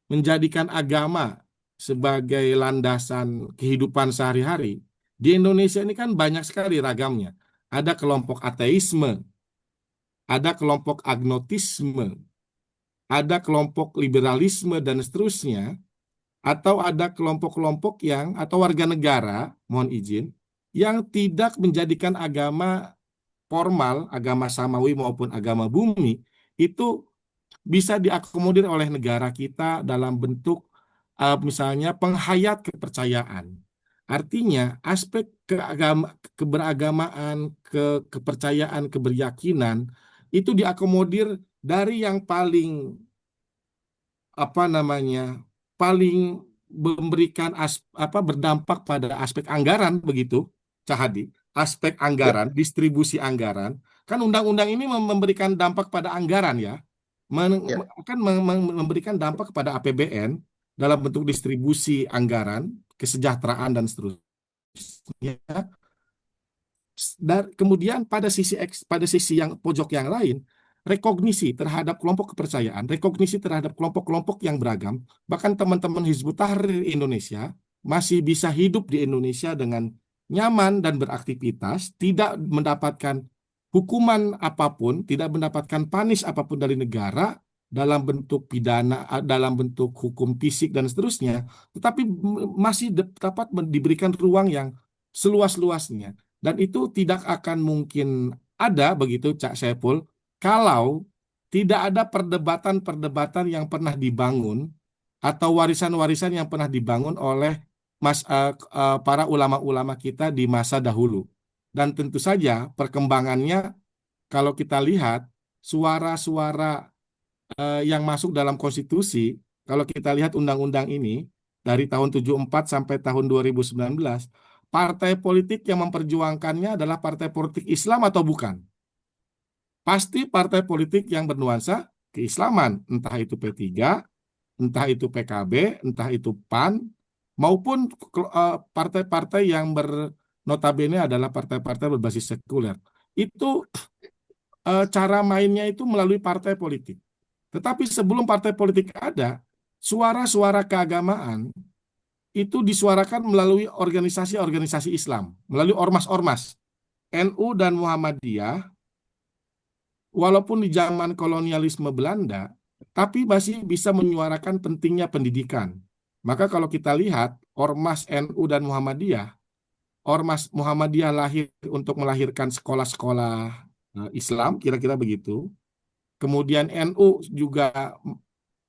menjadikan agama sebagai landasan kehidupan sehari-hari. Di Indonesia ini kan banyak sekali ragamnya. Ada kelompok ateisme, ada kelompok agnotisme, ada kelompok liberalisme, dan seterusnya. Atau ada kelompok-kelompok atau warga negara, mohon izin, yang tidak menjadikan agama formal, agama samawi maupun agama bumi, itu bisa diakomodir oleh negara kita dalam bentuk misalnya penghayat kepercayaan. Artinya aspek keberagamaan, kepercayaan, keberyakinan itu diakomodir dari yang paling paling memberikan berdampak pada aspek anggaran begitu, Cahadi. Aspek anggaran, distribusi anggaran, kan undang-undang ini memberikan dampak pada anggaran ya, Ya. akan memberikan dampak kepada APBN dalam bentuk distribusi anggaran, kesejahteraan dan seterusnya. Dan kemudian pada sisi yang pojok yang lain, rekognisi terhadap kelompok kepercayaan, rekognisi terhadap kelompok-kelompok yang beragam, bahkan teman-teman Hizbut Tahrir Indonesia masih bisa hidup di Indonesia dengan nyaman dan beraktivitas, tidak mendapatkan hukuman apapun, tidak mendapatkan panis apapun dari negara dalam bentuk pidana, dalam bentuk hukum fisik dan seterusnya, tetapi masih dapat diberikan ruang yang seluas-luasnya. Dan itu tidak akan mungkin ada begitu, Cak Saiful, kalau tidak ada perdebatan-perdebatan yang pernah dibangun atau warisan-warisan yang pernah dibangun oleh para ulama-ulama kita di masa dahulu. Dan tentu saja perkembangannya, kalau kita lihat suara-suara yang masuk dalam konstitusi, kalau kita lihat undang-undang ini dari tahun 74 sampai tahun 2019, partai politik yang memperjuangkannya adalah partai politik Islam atau bukan? Pasti partai politik yang bernuansa keislaman, entah itu P3, entah itu PKB, entah itu PAN, maupun partai-partai yang notabene adalah partai-partai berbasis sekuler. Itu cara mainnya itu melalui partai politik. Tetapi sebelum partai politik ada, suara-suara keagamaan itu disuarakan melalui organisasi-organisasi Islam, melalui ormas-ormas. NU dan Muhammadiyah, walaupun di zaman kolonialisme Belanda, tapi masih bisa menyuarakan pentingnya pendidikan. Maka kalau kita lihat, ormas NU dan Muhammadiyah Ormas Muhammadiyah lahir untuk melahirkan sekolah-sekolah Islam, kira-kira begitu. Kemudian NU juga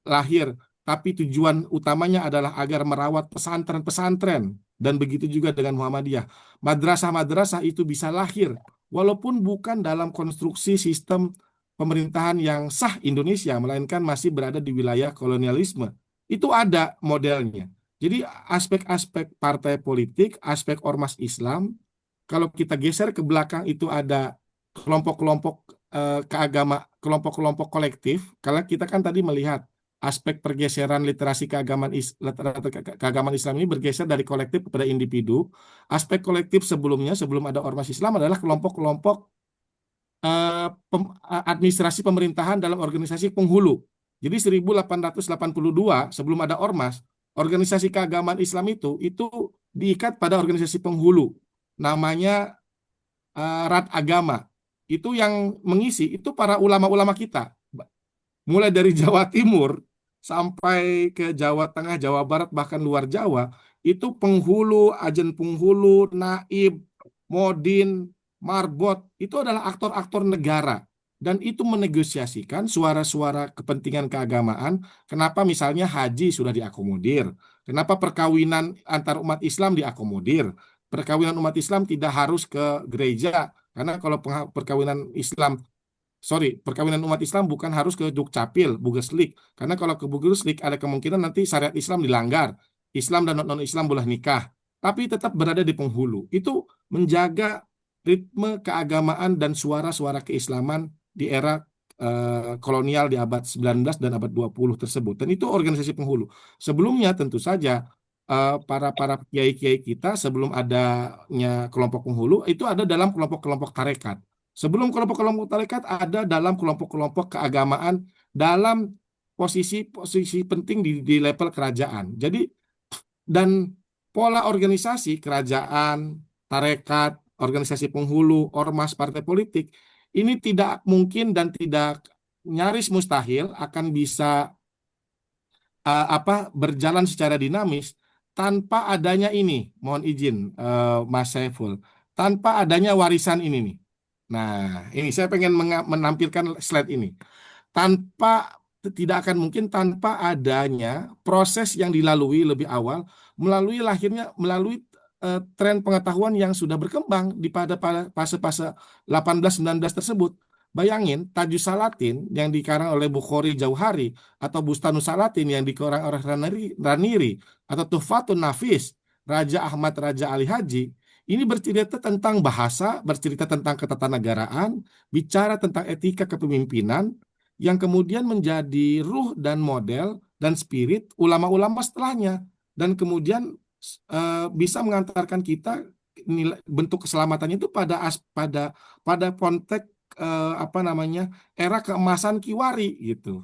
lahir, tapi tujuan utamanya adalah agar merawat pesantren-pesantren, dan begitu juga dengan Muhammadiyah. Madrasah-madrasah itu bisa lahir, walaupun bukan dalam konstruksi sistem pemerintahan yang sah Indonesia, melainkan masih berada di wilayah kolonialisme. Itu ada modelnya. Jadi aspek-aspek partai politik, aspek ormas Islam, kalau kita geser ke belakang itu ada kelompok-kelompok kelompok-kelompok kolektif. Kalau kita kan tadi melihat aspek pergeseran literasi keagamaan Islam ini bergeser dari kolektif kepada individu. Aspek kolektif sebelumnya, sebelum ada ormas Islam, adalah kelompok-kelompok administrasi pemerintahan dalam organisasi penghulu. Jadi 1882 sebelum ada ormas, organisasi keagamaan Islam itu diikat pada organisasi penghulu. Namanya Rat Agama. Itu yang mengisi itu para ulama-ulama kita. Mulai dari Jawa Timur sampai ke Jawa Tengah, Jawa Barat, bahkan luar Jawa, itu penghulu, ajen penghulu, naib, modin, marbot, itu adalah aktor-aktor negara. Dan itu menegosiasikan suara-suara kepentingan keagamaan. Kenapa misalnya haji sudah diakomodir? Kenapa perkawinan antar umat Islam diakomodir? Perkawinan umat Islam tidak harus ke gereja. Karena kalau perkawinan umat Islam bukan harus ke Dukcapil, Bugeslik. Karena kalau ke Bugeslik ada kemungkinan nanti syariat Islam dilanggar. Islam dan non-Islam boleh nikah. Tapi tetap berada di penghulu. Itu menjaga ritme keagamaan dan suara-suara keislaman di era kolonial di abad 19 dan abad 20 tersebut. Dan itu organisasi penghulu. Sebelumnya tentu saja para kiai-kiai kita sebelum adanya kelompok penghulu itu ada dalam kelompok-kelompok tarekat. Sebelum kelompok-kelompok tarekat ada dalam kelompok-kelompok keagamaan dalam posisi penting di level kerajaan. Jadi dan pola organisasi kerajaan, tarekat, organisasi penghulu, ormas, partai politik ini tidak mungkin dan tidak nyaris mustahil akan bisa berjalan secara dinamis tanpa adanya ini, mohon izin Mas Saiful, tanpa adanya warisan ini nih. Nah, ini saya pengen menampilkan slide ini. Tidak akan mungkin tanpa adanya proses yang dilalui lebih awal melalui tren pengetahuan yang sudah berkembang pada fase-fase 18-19 tersebut. Bayangin, Tajus Salatin yang dikarang oleh Bukhari Jauhari atau Bustanus Salatin yang dikarang oleh Raniri atau Tuhfatun Nafis, Raja Ahmad Raja Ali Haji, ini bercerita tentang bahasa, bercerita tentang ketatanegaraan, bicara tentang etika kepemimpinan, yang kemudian menjadi ruh dan model dan spirit ulama-ulama setelahnya. Dan kemudian bisa mengantarkan kita bentuk keselamatannya itu pada konteks era keemasan Kiwari gitu.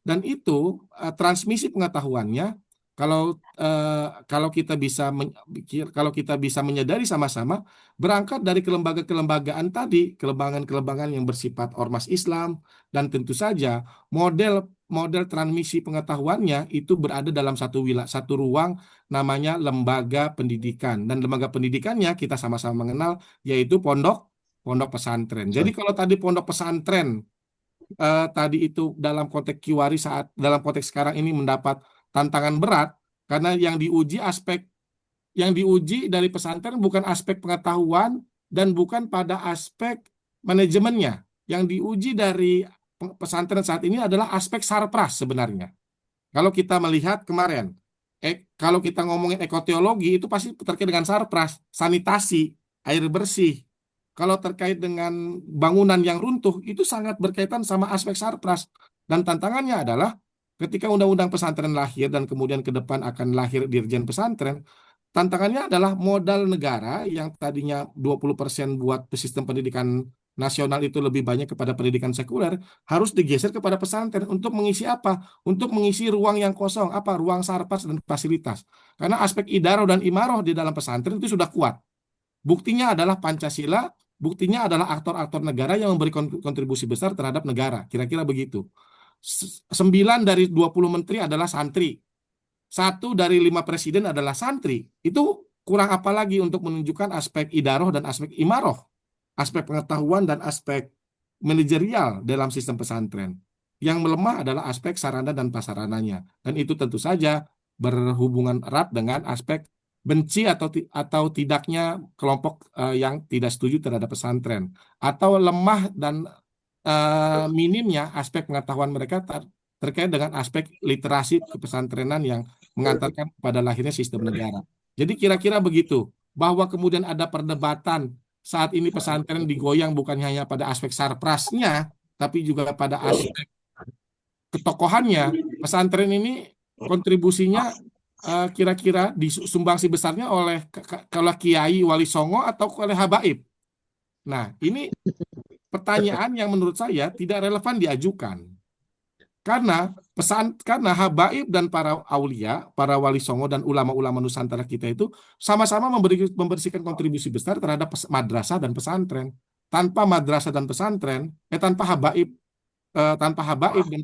Dan itu transmisi pengetahuannya kalau kita bisa menyadari sama-sama berangkat dari kelembagaan-kelembagaan tadi, kelembagaan-kelembagaan yang bersifat ormas Islam, dan tentu saja model transmisi pengetahuannya itu berada dalam satu ruang namanya lembaga pendidikan, dan lembaga pendidikannya kita sama-sama mengenal yaitu pondok pesantren. Jadi kalau tadi pondok pesantren tadi itu dalam konteks Kiwari dalam konteks sekarang ini mendapat tantangan berat karena yang diuji dari pesantren bukan aspek pengetahuan dan bukan pada aspek manajemennya. Yang diuji dari pesantren saat ini adalah aspek sarpras sebenarnya. Kalau kita melihat kemarin, kalau kita ngomongin ekoteologi itu pasti terkait dengan sarpras, sanitasi, air bersih. Kalau terkait dengan bangunan yang runtuh, itu sangat berkaitan sama aspek sarpras. Dan tantangannya adalah ketika undang-undang pesantren lahir dan kemudian ke depan akan lahir dirjen pesantren, tantangannya adalah modal negara yang tadinya 20% buat sistem pendidikan nasional itu lebih banyak kepada pendidikan sekuler, harus digeser kepada pesantren untuk mengisi apa? Untuk mengisi ruang yang kosong, ruang sarpras dan fasilitas. Karena aspek idaroh dan imaroh di dalam pesantren itu sudah kuat. Buktinya adalah Pancasila, buktinya adalah aktor-aktor negara yang memberi kontribusi besar terhadap negara. Kira-kira begitu. 9 dari 20 menteri adalah santri. 1 dari 5 presiden adalah santri. Itu kurang apa lagi untuk menunjukkan aspek idaroh dan aspek imaroh, aspek pengetahuan dan aspek manajerial dalam sistem pesantren. Yang melemah adalah aspek sarana dan prasarananya. Dan itu tentu saja berhubungan erat dengan aspek benci atau tidaknya kelompok yang tidak setuju terhadap pesantren, atau lemah dan minimnya aspek pengetahuan mereka terkait dengan aspek literasi kepesantrenan yang mengantarkan pada lahirnya sistem negara. Jadi kira-kira begitu, bahwa kemudian ada perdebatan saat ini pesantren digoyang bukan hanya pada aspek sarprasnya, tapi juga pada aspek ketokohannya. Pesantren ini kontribusinya kira-kira disumbangsi besarnya oleh Kiai Wali Songo atau oleh Habaib. Nah, ini pertanyaan yang menurut saya tidak relevan diajukan. Karena habaib dan para aulia, para wali songo dan ulama-ulama Nusantara kita itu sama-sama membersihkan kontribusi besar terhadap madrasah dan pesantren. Tanpa madrasah dan pesantren, tanpa habaib dan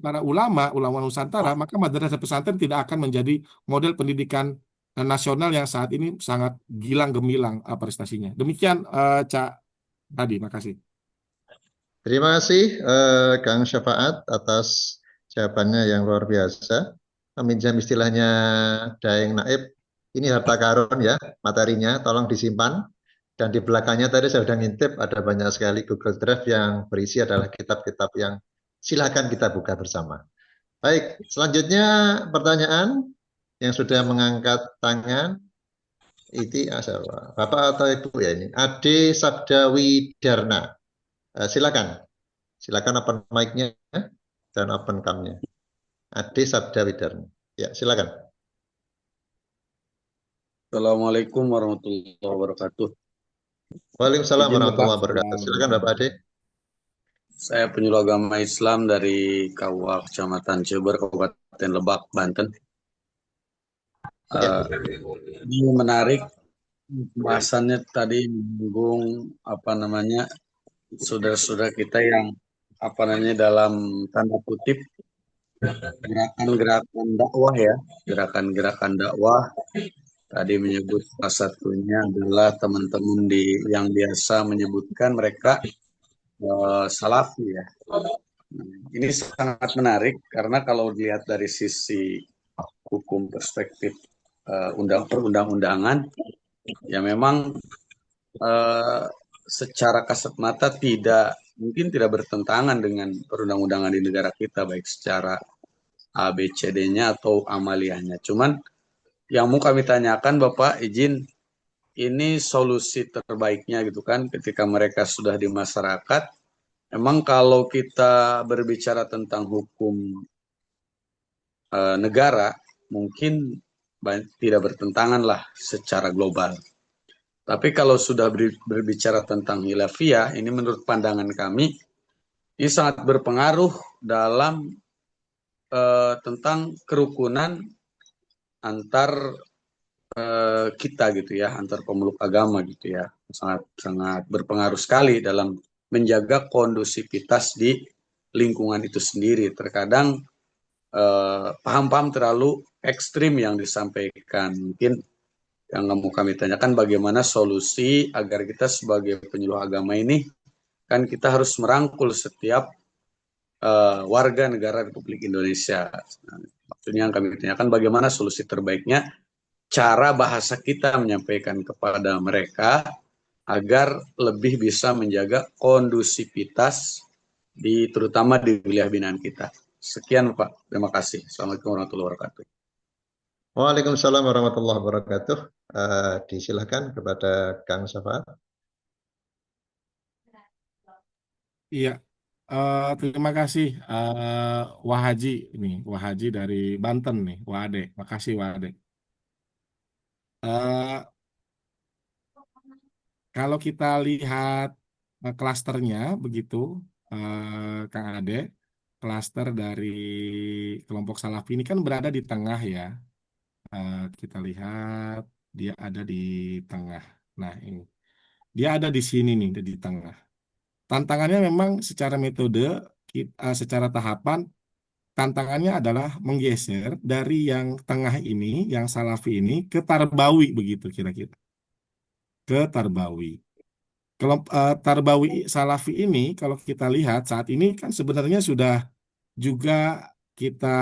para ulama Nusantara, maka madrasah dan pesantren tidak akan menjadi model pendidikan nasional yang saat ini sangat gilang gemilang prestasinya. Demikian Cak Hadi, makasih. Terima kasih Kang Syafaat atas jawabannya yang luar biasa. Meminjam istilahnya Daeng Naib, ini harta karun ya materinya, tolong disimpan. Dan di belakangnya tadi saya sudah ngintip ada banyak sekali Google Drive yang berisi adalah kitab-kitab yang silakan kita buka bersama. Baik, selanjutnya pertanyaan yang sudah mengangkat tangan. Itu Bapak atau Ibu ya ini? Ade Sabdawi Darna. Silakan open mic-nya dan open cam-nya. Ade Sabdawi Darna. Ya, silakan. Assalamualaikum warahmatullahi wabarakatuh. Waalaikumsalam Izin warahmatullahi Bapak, wabarakatuh. Silakan Bapak Ade. saya penyuluh agama Islam dari KUA Kecamatan Cilebar, Kabupaten Lebak, Banten. Ini menarik bahasannya tadi menyinggung saudara-saudara kita yang dalam tanda kutip gerakan-gerakan dakwah ya, gerakan-gerakan dakwah. Tadi menyebut salah satunya adalah teman-teman yang biasa menyebutkan mereka salafi ya. Ini sangat menarik karena kalau dilihat dari sisi hukum perspektif perundang-undangan, ya memang secara kasat mata mungkin tidak bertentangan dengan perundang-undangan di negara kita, baik secara ABCD-nya atau amaliyahnya. Cuman yang mau kami tanyakan, Bapak izin, ini solusi terbaiknya gitu kan ketika mereka sudah di masyarakat. Emang kalau kita berbicara tentang hukum negara, mungkin tidak bertentangan lah secara global. Tapi kalau sudah berbicara tentang khilafiyah, ini menurut pandangan kami, ini sangat berpengaruh dalam tentang kerukunan antar kita gitu ya, antar pemeluk agama gitu ya, sangat berpengaruh sekali dalam menjaga kondusivitas di lingkungan itu sendiri. Terkadang paham-paham terlalu ekstrim yang disampaikan. Mungkin yang mau kami tanyakan bagaimana solusi agar kita sebagai penyuluh agama ini, kan kita harus merangkul setiap warga negara Republik Indonesia. Maksudnya yang kami tanyakan bagaimana solusi terbaiknya, cara bahasa kita menyampaikan kepada mereka agar lebih bisa menjaga kondusivitas terutama di wilayah binaan kita. Sekian Pak, terima kasih. Assalamualaikum warahmatullahi wabarakatuh. Waalaikumsalam warahmatullahi wabarakatuh. Disilahkan kepada Kang Syafaat. Iya, terima kasih Wahaji ini, Wahaji dari Banten nih, Wade. Makasih Wade. Kalau kita lihat klasternya begitu, Kang Ade, klaster dari kelompok Salafi ini kan berada di tengah ya. Kita lihat dia ada di tengah. Nah ini, dia ada di sini nih, di tengah. Tantangannya memang secara metode, secara tahapan, tantangannya adalah menggeser dari yang tengah ini, yang Salafi ini, ke Tarbawi begitu kira-kira. ke Tarbawi. Tarbawi Salafi ini kalau kita lihat saat ini kan sebenarnya sudah juga kita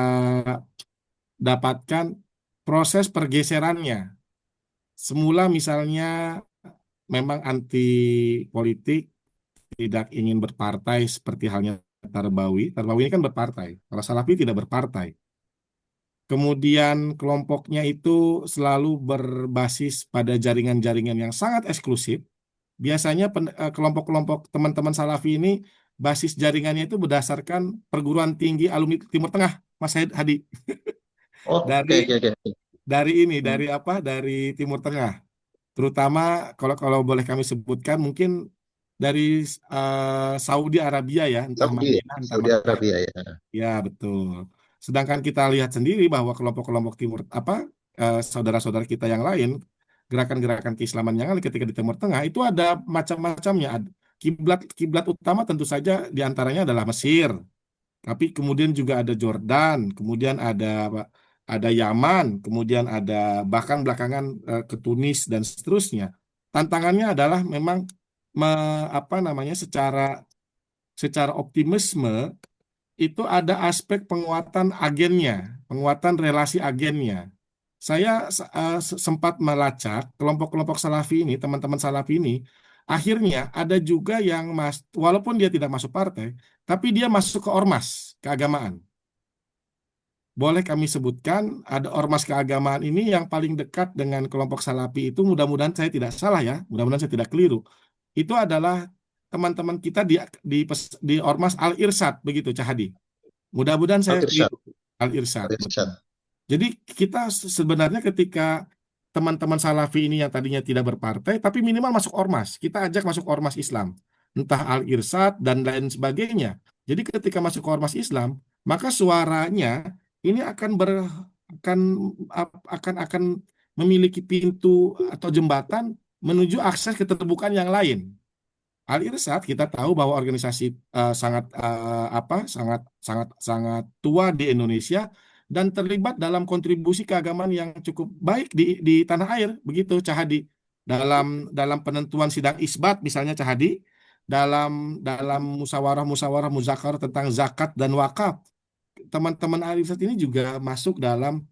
dapatkan proses pergeserannya. Semula misalnya memang anti politik, tidak ingin berpartai seperti halnya Tarbawi. Tarbawi ini kan berpartai. Kalau Salafi tidak berpartai. Kemudian kelompoknya itu selalu berbasis pada jaringan-jaringan yang sangat eksklusif. Biasanya kelompok-kelompok teman-teman Salafi ini basis jaringannya itu berdasarkan perguruan tinggi alumni Timur Tengah, Mas Hadi. Oh, Dari oke, oke, oke. dari apa? Dari Timur Tengah. Terutama kalau boleh kami sebutkan mungkin dari Saudi Arabia ya, entah Saudi, Madinah, entah Saudi Mekah. Arabia ya. Ya, betul. Sedangkan kita lihat sendiri bahwa kelompok-kelompok timur saudara-saudara kita yang lain, gerakan-gerakan keislaman yang lain ketika di Timur Tengah itu ada macam-macamnya. Kiblat kiblat utama tentu saja diantaranya adalah Mesir, tapi kemudian juga ada Jordan, kemudian ada Yaman, kemudian ada bahkan belakangan ke Tunis dan seterusnya. Tantangannya adalah memang apa namanya secara optimisme itu ada aspek penguatan agennya, penguatan relasi agennya. Saya sempat melacak kelompok-kelompok Salafi ini, teman-teman Salafi ini, akhirnya ada juga yang walaupun dia tidak masuk partai, tapi dia masuk ke ormas keagamaan. Boleh kami sebutkan ada ormas keagamaan ini yang paling dekat dengan kelompok Salafi itu, mudah-mudahan saya tidak salah ya, mudah-mudahan saya tidak keliru. Itu adalah teman-teman kita di ormas Al-Irsyad, begitu Cahadi. Mudah-mudahan saya Al-Irsyad, keliru. Al-Irsyad, betul. Al-Irsyad. Jadi kita sebenarnya ketika teman-teman Salafi ini yang tadinya tidak berpartai, tapi minimal masuk ormas, kita ajak masuk ormas Islam, entah Al-Irsyad dan lain sebagainya. Jadi ketika masuk ke ormas Islam, maka suaranya ini akan akan memiliki pintu atau jembatan menuju akses keterbukaan yang lain. Al-Irsyad kita tahu bahwa organisasi sangat sangat sangat tua di Indonesia dan terlibat dalam kontribusi keagamaan yang cukup baik di tanah air, begitu Cahadi. Dalam penentuan sidang isbat misalnya Cahadi, dalam musyawarah-musyawarah muzakarah tentang zakat dan wakaf. Teman-teman Al-Irsyad ini juga masuk dalam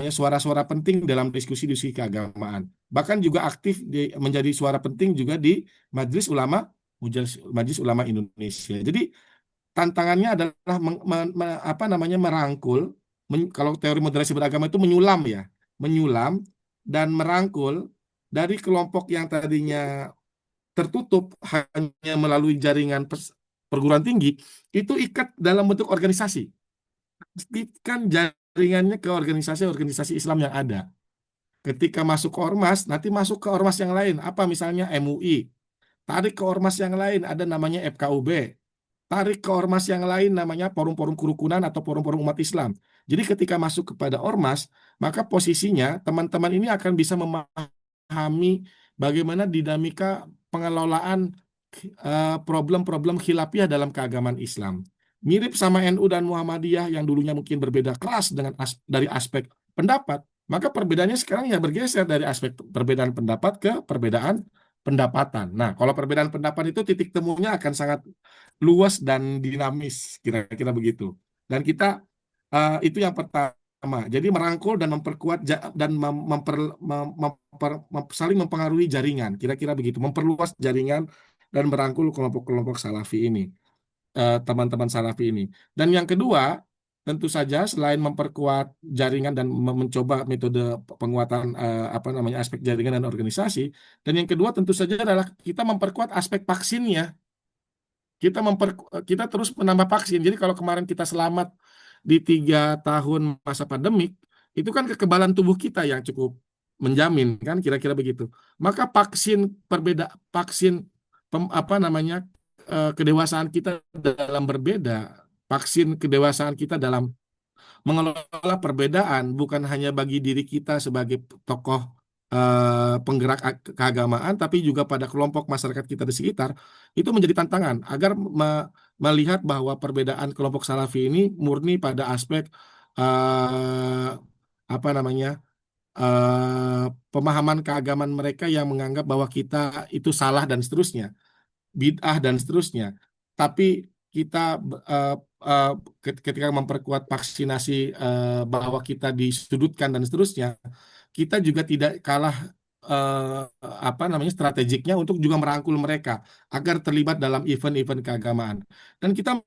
suara-suara penting dalam diskusi-diskusi keagamaan. Bahkan juga aktif menjadi suara penting juga di Majelis Ulama Indonesia. Jadi tantangannya adalah merangkul, kalau teori moderasi beragama itu menyulam dan merangkul dari kelompok yang tadinya tertutup hanya melalui jaringan perguruan tinggi, itu ikat dalam bentuk organisasi. Kan jaringannya ke organisasi-organisasi Islam yang ada. Ketika masuk ke ormas, nanti masuk ke ormas yang lain. Apa misalnya MUI. Tarik ke ormas yang lain, ada namanya FKUB. Tarik ke ormas yang lain namanya forum-forum kerukunan atau forum-forum umat Islam. Jadi ketika masuk kepada ormas, maka posisinya teman-teman ini akan bisa memahami bagaimana dinamika pengelolaan problem-problem khilafiyah dalam keagamaan Islam. Mirip sama NU dan Muhammadiyah yang dulunya mungkin berbeda keras dari aspek pendapat, maka perbedaannya sekarang ya bergeser dari aspek perbedaan pendapat ke perbedaan pendapatan. Nah, kalau perbedaan pendapat itu titik temunya akan sangat luas dan dinamis, kira-kira begitu. Dan kita itu yang pertama. Jadi merangkul dan memperkuat dan saling mempengaruhi jaringan, kira-kira begitu. Memperluas jaringan dan merangkul kelompok-kelompok Salafi ini, teman-teman Salafi ini. Dan yang kedua, tentu saja selain memperkuat jaringan dan mencoba metode penguatan aspek jaringan dan organisasi, dan yang kedua tentu saja adalah kita memperkuat aspek vaksinnya. Kita terus menambah vaksin. Jadi kalau kemarin kita selamat di 3 tahun masa pandemik, itu kan kekebalan tubuh kita yang cukup menjamin, kan kira-kira begitu. Maka kedewasaan kita dalam berbeda, vaksin kedewasaan kita dalam mengelola perbedaan bukan hanya bagi diri kita sebagai tokoh penggerak keagamaan, tapi juga pada kelompok masyarakat kita di sekitar, itu menjadi tantangan agar melihat bahwa perbedaan kelompok Salafi ini murni pada aspek pemahaman keagamaan mereka yang menganggap bahwa kita itu salah dan seterusnya, bid'ah dan seterusnya. Tapi kita eh, eh, ketika memperkuat vaksinasi bahwa kita disudutkan dan seterusnya, kita juga tidak kalah eh, apa namanya strategiknya untuk juga merangkul mereka agar terlibat dalam event-event keagamaan. Dan kita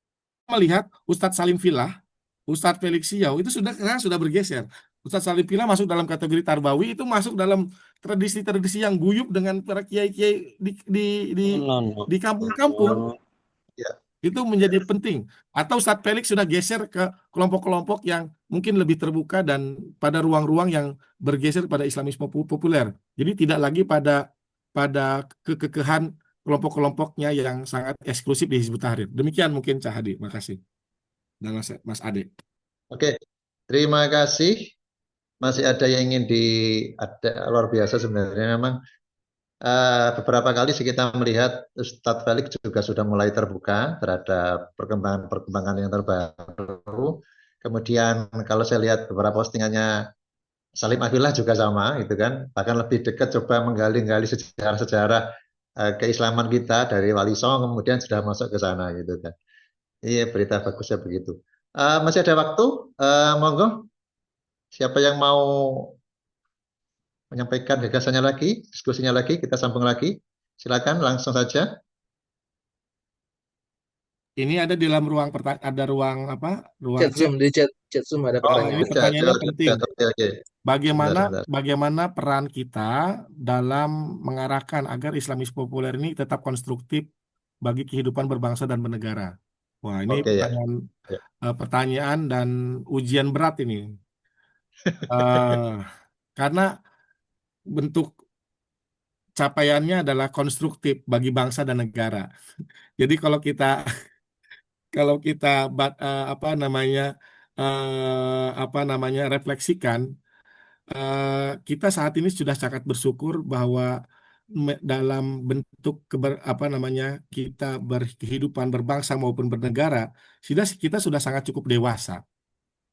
melihat Ustadz Salim Villa, Ustadz Felix Siau itu sudah bergeser. Ustadz Salim Villa masuk dalam kategori Tarbawi, itu masuk dalam tradisi-tradisi yang guyup dengan para kiai-kiai di No, no. di kampung-kampung. Ya. Itu menjadi penting. Atau Ustadz Felix sudah geser ke kelompok-kelompok yang mungkin lebih terbuka dan pada ruang-ruang yang bergeser pada Islamisme populer. Jadi tidak lagi pada kekehan kelompok-kelompoknya yang sangat eksklusif di Hizbut Tahrir. Demikian mungkin Cah Hadi. Makasih. Dan Mas Ade. Oke, terima kasih. Masih ada yang ingin ada luar biasa sebenarnya memang. Beberapa kali sih kita melihat Ustadz Felix juga sudah mulai terbuka terhadap perkembangan yang terbaru. Kemudian kalau saya lihat beberapa postingannya Salim Abdillah juga sama, gitu kan. Bahkan lebih dekat coba menggali-gali sejarah-sejarah keislaman kita dari Wali Songo, kemudian sudah masuk ke sana, gitu kan. Iya, berita bagusnya begitu. Masih ada waktu, monggo. Siapa yang mau menyampaikan gagasannya lagi, diskusinya lagi, kita sambung lagi. Silakan langsung saja. Ini ada di dalam ruang ada ruang apa? Ruang Chat Zoom, di chat Zoom ada ini pertanyaan. pertanyaannya penting. Oke. Bagaimana peran kita dalam mengarahkan agar Islamis populer ini tetap konstruktif bagi kehidupan berbangsa dan bernegara? Wah, ini Oke, ya. pertanyaan dan ujian berat ini. Karena bentuk capaiannya adalah konstruktif bagi bangsa dan negara. Jadi kalau kita apa namanya refleksikan, kita saat ini sudah sangat bersyukur bahwa dalam bentuk kita berkehidupan berbangsa maupun bernegara, kita sudah sangat cukup dewasa.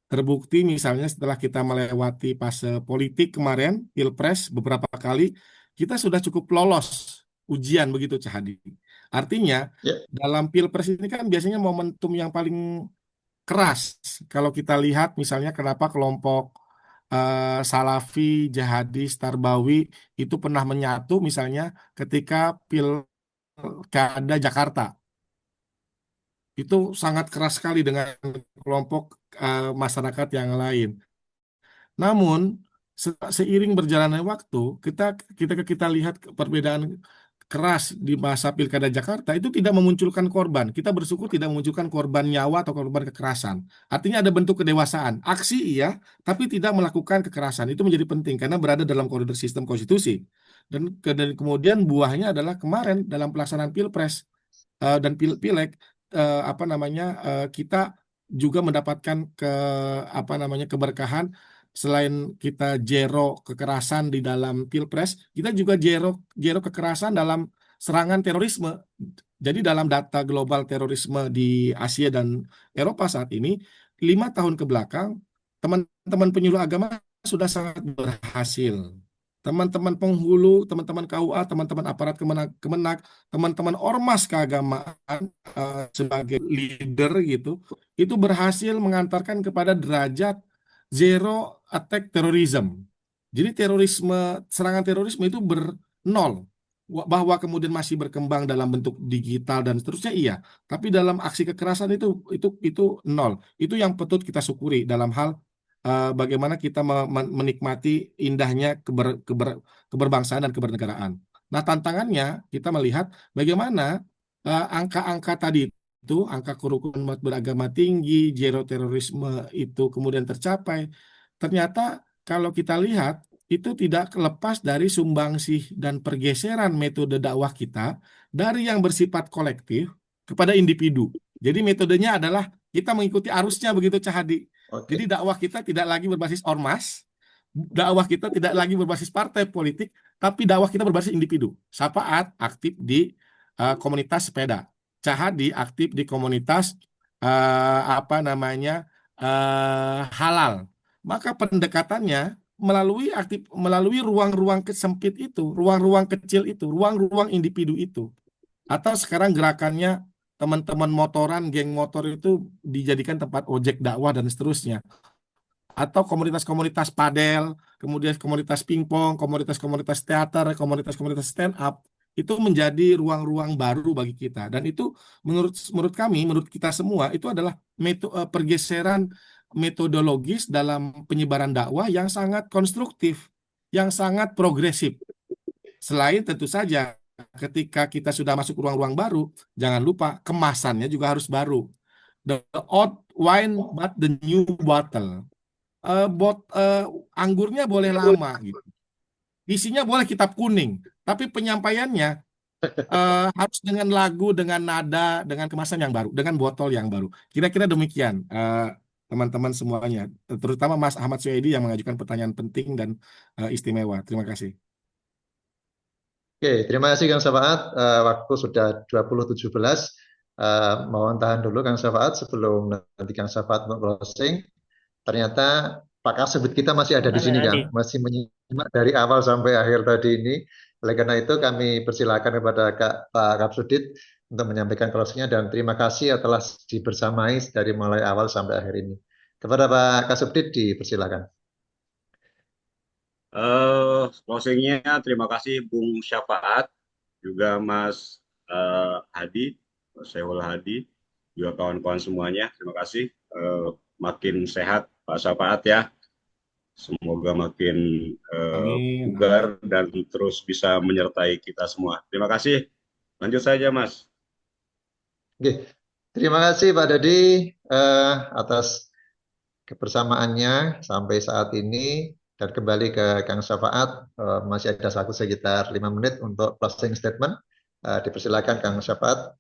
Terbukti misalnya setelah kita melewati fase politik kemarin, Pilpres beberapa kali, kita sudah cukup lolos ujian begitu Cahadi. Artinya dalam Pilpres ini kan biasanya momentum yang paling keras. Kalau kita lihat misalnya kenapa kelompok Salafi, Jihadis, Tarbawi itu pernah menyatu misalnya ketika Pilkada Jakarta. Itu sangat keras sekali dengan kelompok masyarakat yang lain. Namun seiring berjalannya waktu, kita lihat perbedaan keras di masa Pilkada Jakarta itu tidak memunculkan korban. Kita bersyukur tidak memunculkan korban nyawa atau korban kekerasan. Artinya ada bentuk kedewasaan. Aksi iya, tapi tidak melakukan kekerasan. Itu menjadi penting karena berada dalam koridor sistem konstitusi. Dan kemudian buahnya adalah kemarin dalam pelaksanaan Pilpres dan Pileg kita juga mendapatkan keberkahan. Selain kita zero kekerasan di dalam Pilpres, kita juga zero kekerasan dalam serangan terorisme. Jadi dalam data global terorisme di Asia dan Eropa saat ini, 5 tahun ke belakang, teman-teman penyuluh agama sudah sangat berhasil. Teman-teman penghulu, teman-teman KUA, teman-teman aparat Kemenak, teman-teman ormas keagamaan sebagai leader gitu, itu berhasil mengantarkan kepada derajat zero attack terrorism. Jadi serangan terorisme itu bernol. Bahwa kemudian masih berkembang dalam bentuk digital dan seterusnya iya, tapi dalam aksi kekerasan itu nol. Itu yang patut kita syukuri dalam hal bagaimana kita menikmati indahnya keberbangsaan dan kebernegaraan. Nah, tantangannya kita melihat bagaimana angka-angka tadi itu, angka kerukunan umat beragama tinggi, zero terorisme itu kemudian tercapai. Ternyata kalau kita lihat itu tidak lepas dari sumbangsih dan pergeseran metode dakwah kita dari yang bersifat kolektif kepada individu. Jadi metodenya adalah kita mengikuti arusnya begitu Cahadi. Jadi dakwah kita tidak lagi berbasis ormas, dakwah kita tidak lagi berbasis partai politik, tapi dakwah kita berbasis individu. Syafaat aktif di komunitas sepeda. Cahadi aktif di komunitas halal. Maka pendekatannya melalui ruang-ruang sempit itu, ruang-ruang kecil itu, ruang-ruang individu itu. Atau sekarang gerakannya teman-teman motoran, geng motor itu dijadikan tempat ojek dakwah dan seterusnya. Atau komunitas-komunitas padel, kemudian komunitas pingpong, komunitas-komunitas teater, komunitas-komunitas stand up, itu menjadi ruang-ruang baru bagi kita. Dan itu menurut kami, menurut kita semua, itu adalah pergeseran metodologis dalam penyebaran dakwah yang sangat konstruktif, yang sangat progresif. Selain tentu saja ketika kita sudah masuk ruang-ruang baru, jangan lupa kemasannya juga harus baru. The old wine but the new bottle. Anggurnya boleh lama gitu. Isinya boleh kitab kuning, tapi penyampaiannya harus dengan lagu, dengan nada, dengan kemasan yang baru, dengan botol yang baru. Kira-kira demikian, teman-teman semuanya, terutama Mas Ahmad Suedi yang mengajukan pertanyaan penting dan istimewa. Terima kasih. Oke, terima kasih Kang Syafaat. Waktu sudah 20.17. Mohon tahan dulu Kang Syafaat sebelum nanti Kang Syafaat mau closing. Ternyata Pak Kasubdit kita masih ada di sini Kang, masih menyimak dari awal sampai akhir tadi ini. Oleh karena itu kami persilakan kepada Pak Kasubdit untuk menyampaikan closingnya dan terima kasih telah dibersamai dari mulai awal sampai akhir ini. Kepada Pak Kasubdit dipersilakan. Closingnya terima kasih Bung Syafaat, juga Mas Hadi, Mas Syaiful Hadi, juga kawan-kawan semuanya. Terima kasih. Makin sehat Pak Syafaat ya. Semoga makin bugar dan terus bisa menyertai kita semua. Terima kasih. Lanjut saja Mas. Oke, terima kasih Pak Dadi atas kebersamaannya sampai saat ini. Dan kembali ke Kang Syafaat, masih ada waktu sekitar 5 menit untuk closing statement. Dipersilakan Kang Syafaat.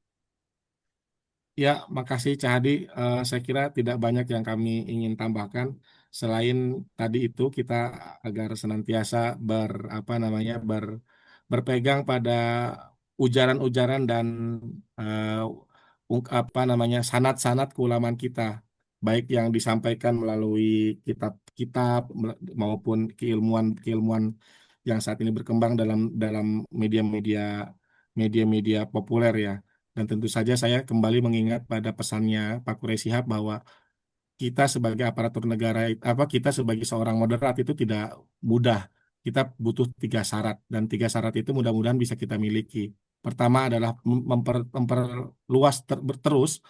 Ya, makasih Cah Hadi. Saya kira tidak banyak yang kami ingin tambahkan selain tadi itu kita agar senantiasa berpegang pada ujaran-ujaran dan sanad-sanad keulamaan kita, baik yang disampaikan melalui kitab-kitab maupun keilmuan yang saat ini berkembang dalam media-media populer ya. Dan tentu saja saya kembali mengingat pada pesannya Pak Quraish Shihab bahwa kita sebagai aparatur negara, kita sebagai seorang moderat itu tidak mudah. Kita butuh 3 syarat dan 3 syarat itu mudah-mudahan bisa kita miliki. Pertama adalah memperluas terus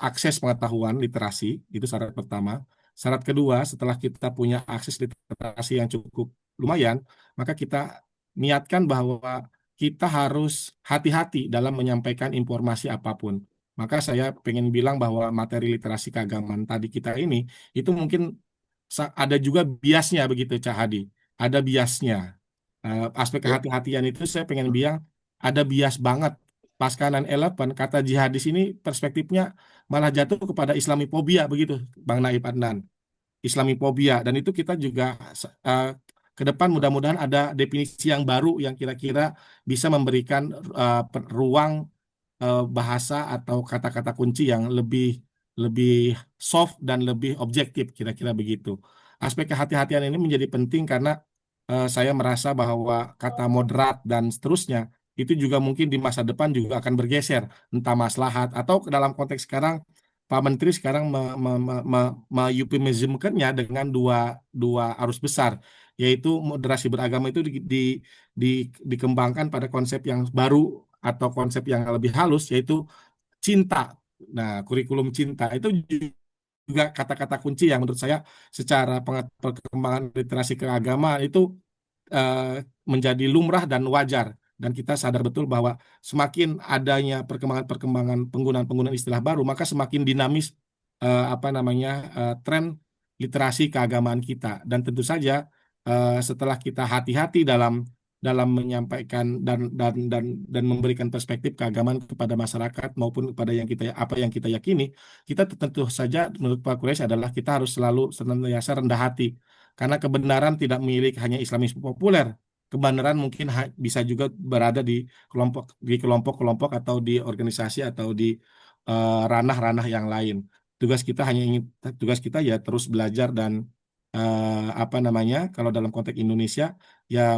akses pengetahuan literasi, itu syarat pertama. Syarat kedua, setelah kita punya akses literasi yang cukup lumayan, maka kita niatkan bahwa kita harus hati-hati dalam menyampaikan informasi apapun. Maka saya pengen bilang bahwa materi literasi keagamaan tadi kita ini, itu mungkin ada juga biasnya begitu Cak Hadi. Ada biasnya. Aspek kehati-hatian itu saya pengen bilang ada bias banget. Pasca 9/11, kata jihadis ini perspektifnya malah jatuh kepada Islamifobia begitu, Bang Naib Adnan. Islamifobia. Dan itu kita juga ke depan mudah-mudahan ada definisi yang baru yang kira-kira bisa memberikan ruang bahasa atau kata-kata kunci yang lebih soft dan lebih objektif kira-kira begitu. Aspek kehati-hatian ini menjadi penting karena saya merasa bahwa kata moderat dan seterusnya itu juga mungkin di masa depan juga akan bergeser, entah maslahat atau dalam konteks sekarang Pak Menteri sekarang euphemismkannya dengan dua arus besar, yaitu moderasi beragama itu dikembangkan pada konsep yang baru atau konsep yang lebih halus, yaitu cinta. Nah, kurikulum cinta itu juga kata-kata kunci yang menurut saya secara perkembangan literasi keagamaan itu menjadi lumrah dan wajar. Dan kita sadar betul bahwa semakin adanya perkembangan penggunaan istilah baru, maka semakin dinamis tren literasi keagamaan kita. Dan tentu saja setelah kita hati-hati dalam menyampaikan dan memberikan perspektif keagamaan kepada masyarakat maupun kepada apa yang kita yakini, kita tentu saja menurut Pak Quraish adalah kita harus selalu senantiasa rendah hati karena kebenaran tidak milik hanya Islamisme populer. Kebenaran mungkin bisa juga berada di kelompok-kelompok atau di organisasi atau di ranah-ranah yang lain. Tugas kita ya terus belajar dan apa namanya, kalau dalam konteks Indonesia ya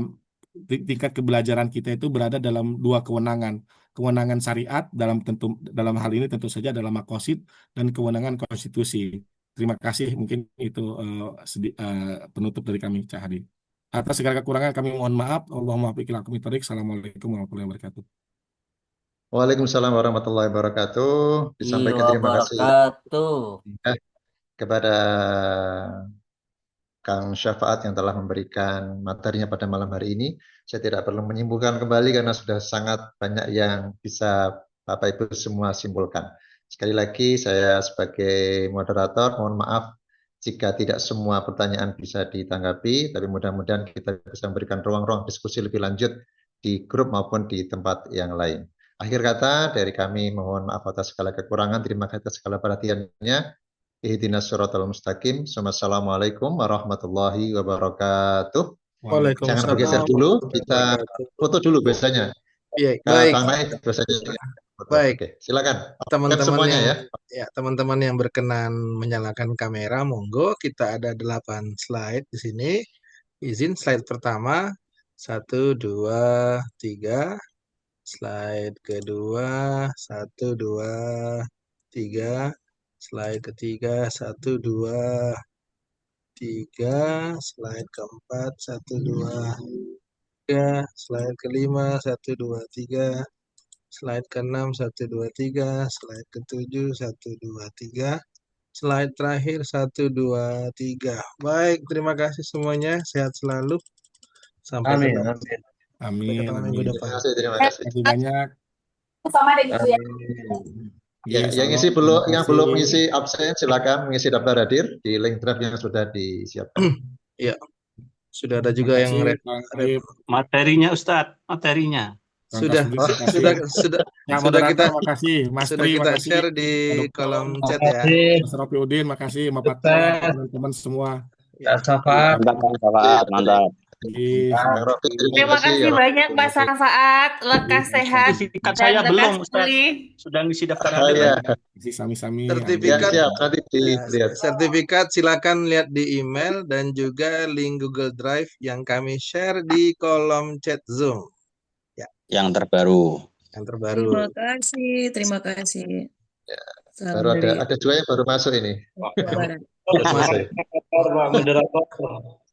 tingkat kebelajaran kita itu berada dalam dua kewenangan. Kewenangan syariat dalam hal ini tentu saja dalam makosid dan kewenangan konstitusi. Terima kasih, mungkin itu penutup dari kami, Cak Hadi. Atas segala kekurangan kami mohon maaf. Allahumma fiqil akum itarik. Assalamualaikum warahmatullahi wabarakatuh. Waalaikumsalam warahmatullahi wabarakatuh. Disampaikan terima kasih wabarakatuh. kepada Kang Syafaat yang telah memberikan materinya pada malam hari ini. Saya tidak perlu menyimpulkan kembali karena sudah sangat banyak yang bisa Bapak Ibu semua simpulkan. Sekali lagi saya sebagai moderator mohon maaf jika tidak semua pertanyaan bisa ditanggapi, tapi mudah-mudahan kita bisa memberikan ruang-ruang diskusi lebih lanjut di grup maupun di tempat yang lain. Akhir kata dari kami mohon maaf atas segala kekurangan, terima kasih atas segala perhatiannya. Ihdinas siratal mustaqim. Assalamualaikum warahmatullahi wabarakatuh. Jangan Waalaikumsalam bergeser dulu, kita wabarakatuh. foto dulu biasanya. Iya, baik, Bang Naif biasanya foto. baik. Oke, silakan. Kan Teman-teman semuanya yang ya. teman-teman yang berkenan menyalakan kamera, monggo. Kita ada 8 slide di sini. Izin slide pertama, 1, 2, 3. Slide kedua, 1, 2, 3. Slide ketiga, 1, 2, 3. Slide keempat, 1, 2, 3. Slide kelima, 1, 2, 3. Slide keenam, 1, 2, 3. Slide ketujuh, 1, 2, 3. Slide terakhir, 1, 2, 3. Baik, terima kasih semuanya. Sehat selalu. Sampai Amin, ketemu. amin. Sampai ketemu Amin, minggu amin. depan. Terima Terima kasih. kasih banyak. Sama deh gitu ya. Amin. Ya, Iya, yang Shalom. belum Terima yang kasih. belum mengisi absen silakan mengisi daftar hadir di link drive yang sudah disiapkan. Ya, sudah ada Terima juga yang kasih, Bang Naif. Materinya Ustadz, materinya. Bang sudah Kasudin, terima kasih. sudah Pak sudah kita moderator, makasih. Mas sudah Tri, kita makasih. share di Pak Dokter, kolom chat ya. Makasih, Mas Rofiudin, makasih. Mbak Fatma, Ustaz. teman-teman semua. Ya. Kak Safat. Mantap, Kang Syafaat, mantap. Ih, Bang Rofi, terima Terima kasih. kasih banyak Pak Safaat, lekas sehat Sertifikat dan saya lekas belum, Ustadz. pulih. Sudah ngisi daftar Ah, hadir ya, belum? kasih sami-sami. ya Sertifikat siap nanti dilihat. sertifikat silakan lihat di email dan juga link Google Drive yang kami share di kolom chat Zoom. Ya, Yang terbaru. yang terbaru. Terima kasih, terima kasih. Salam Baru dari ada juga yang baru masuk ini. Barat.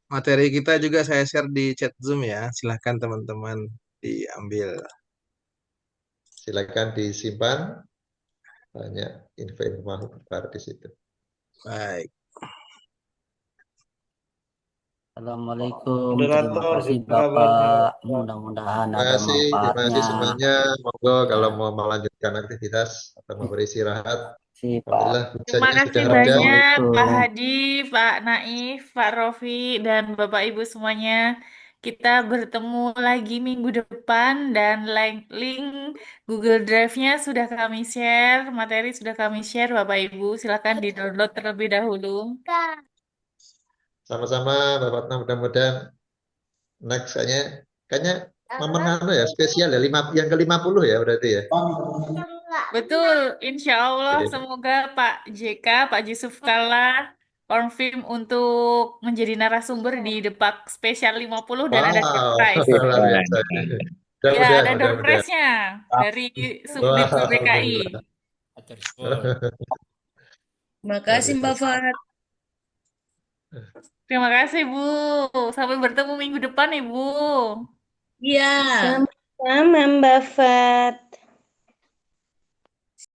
Materi kita juga saya share di chat Zoom ya. Silahkan teman-teman diambil. Silakan disimpan. Banyak info-info terbaru di situ. Baik. Assalamualaikum. Terima kasih Bapak. Mudah-mudahan Terima ada kasih, terima kasih manfaatnya. semuanya. Monggo kalau mau melanjutkan aktivitas atau mau beristirahat. Si Pak. Alhamdulillah Terima hujannya kasih sudah reda. banyak Pak Assalamualaikum. Hadi, Pak Naif, Pak Rofi, dan Bapak Ibu semuanya. Kita bertemu lagi minggu depan dan link Google Drive-nya sudah kami share, materi sudah kami share Bapak Ibu. Silakan di-download terlebih dahulu. Sama-sama Bapak Fatma, mudah-mudahan next kayaknya momen anu ya spesial ya yang ke-50 ya berarti ya. Betul, insya Allah Oke. semoga Pak JK, Pak Yusuf Kalla confirm untuk menjadi narasumber di Depak Spesial 50 dan ada door Wow, prize. luar biasa. Ya, Mudah-mudahan, ada door mudah-mudahan. prize-nya dari Subdit Wah, BPKI. Terima kasih Mbak Fat. Terima kasih, Bu. Sampai bertemu minggu depan, Ibu. Iya. Sama Mbak Fat.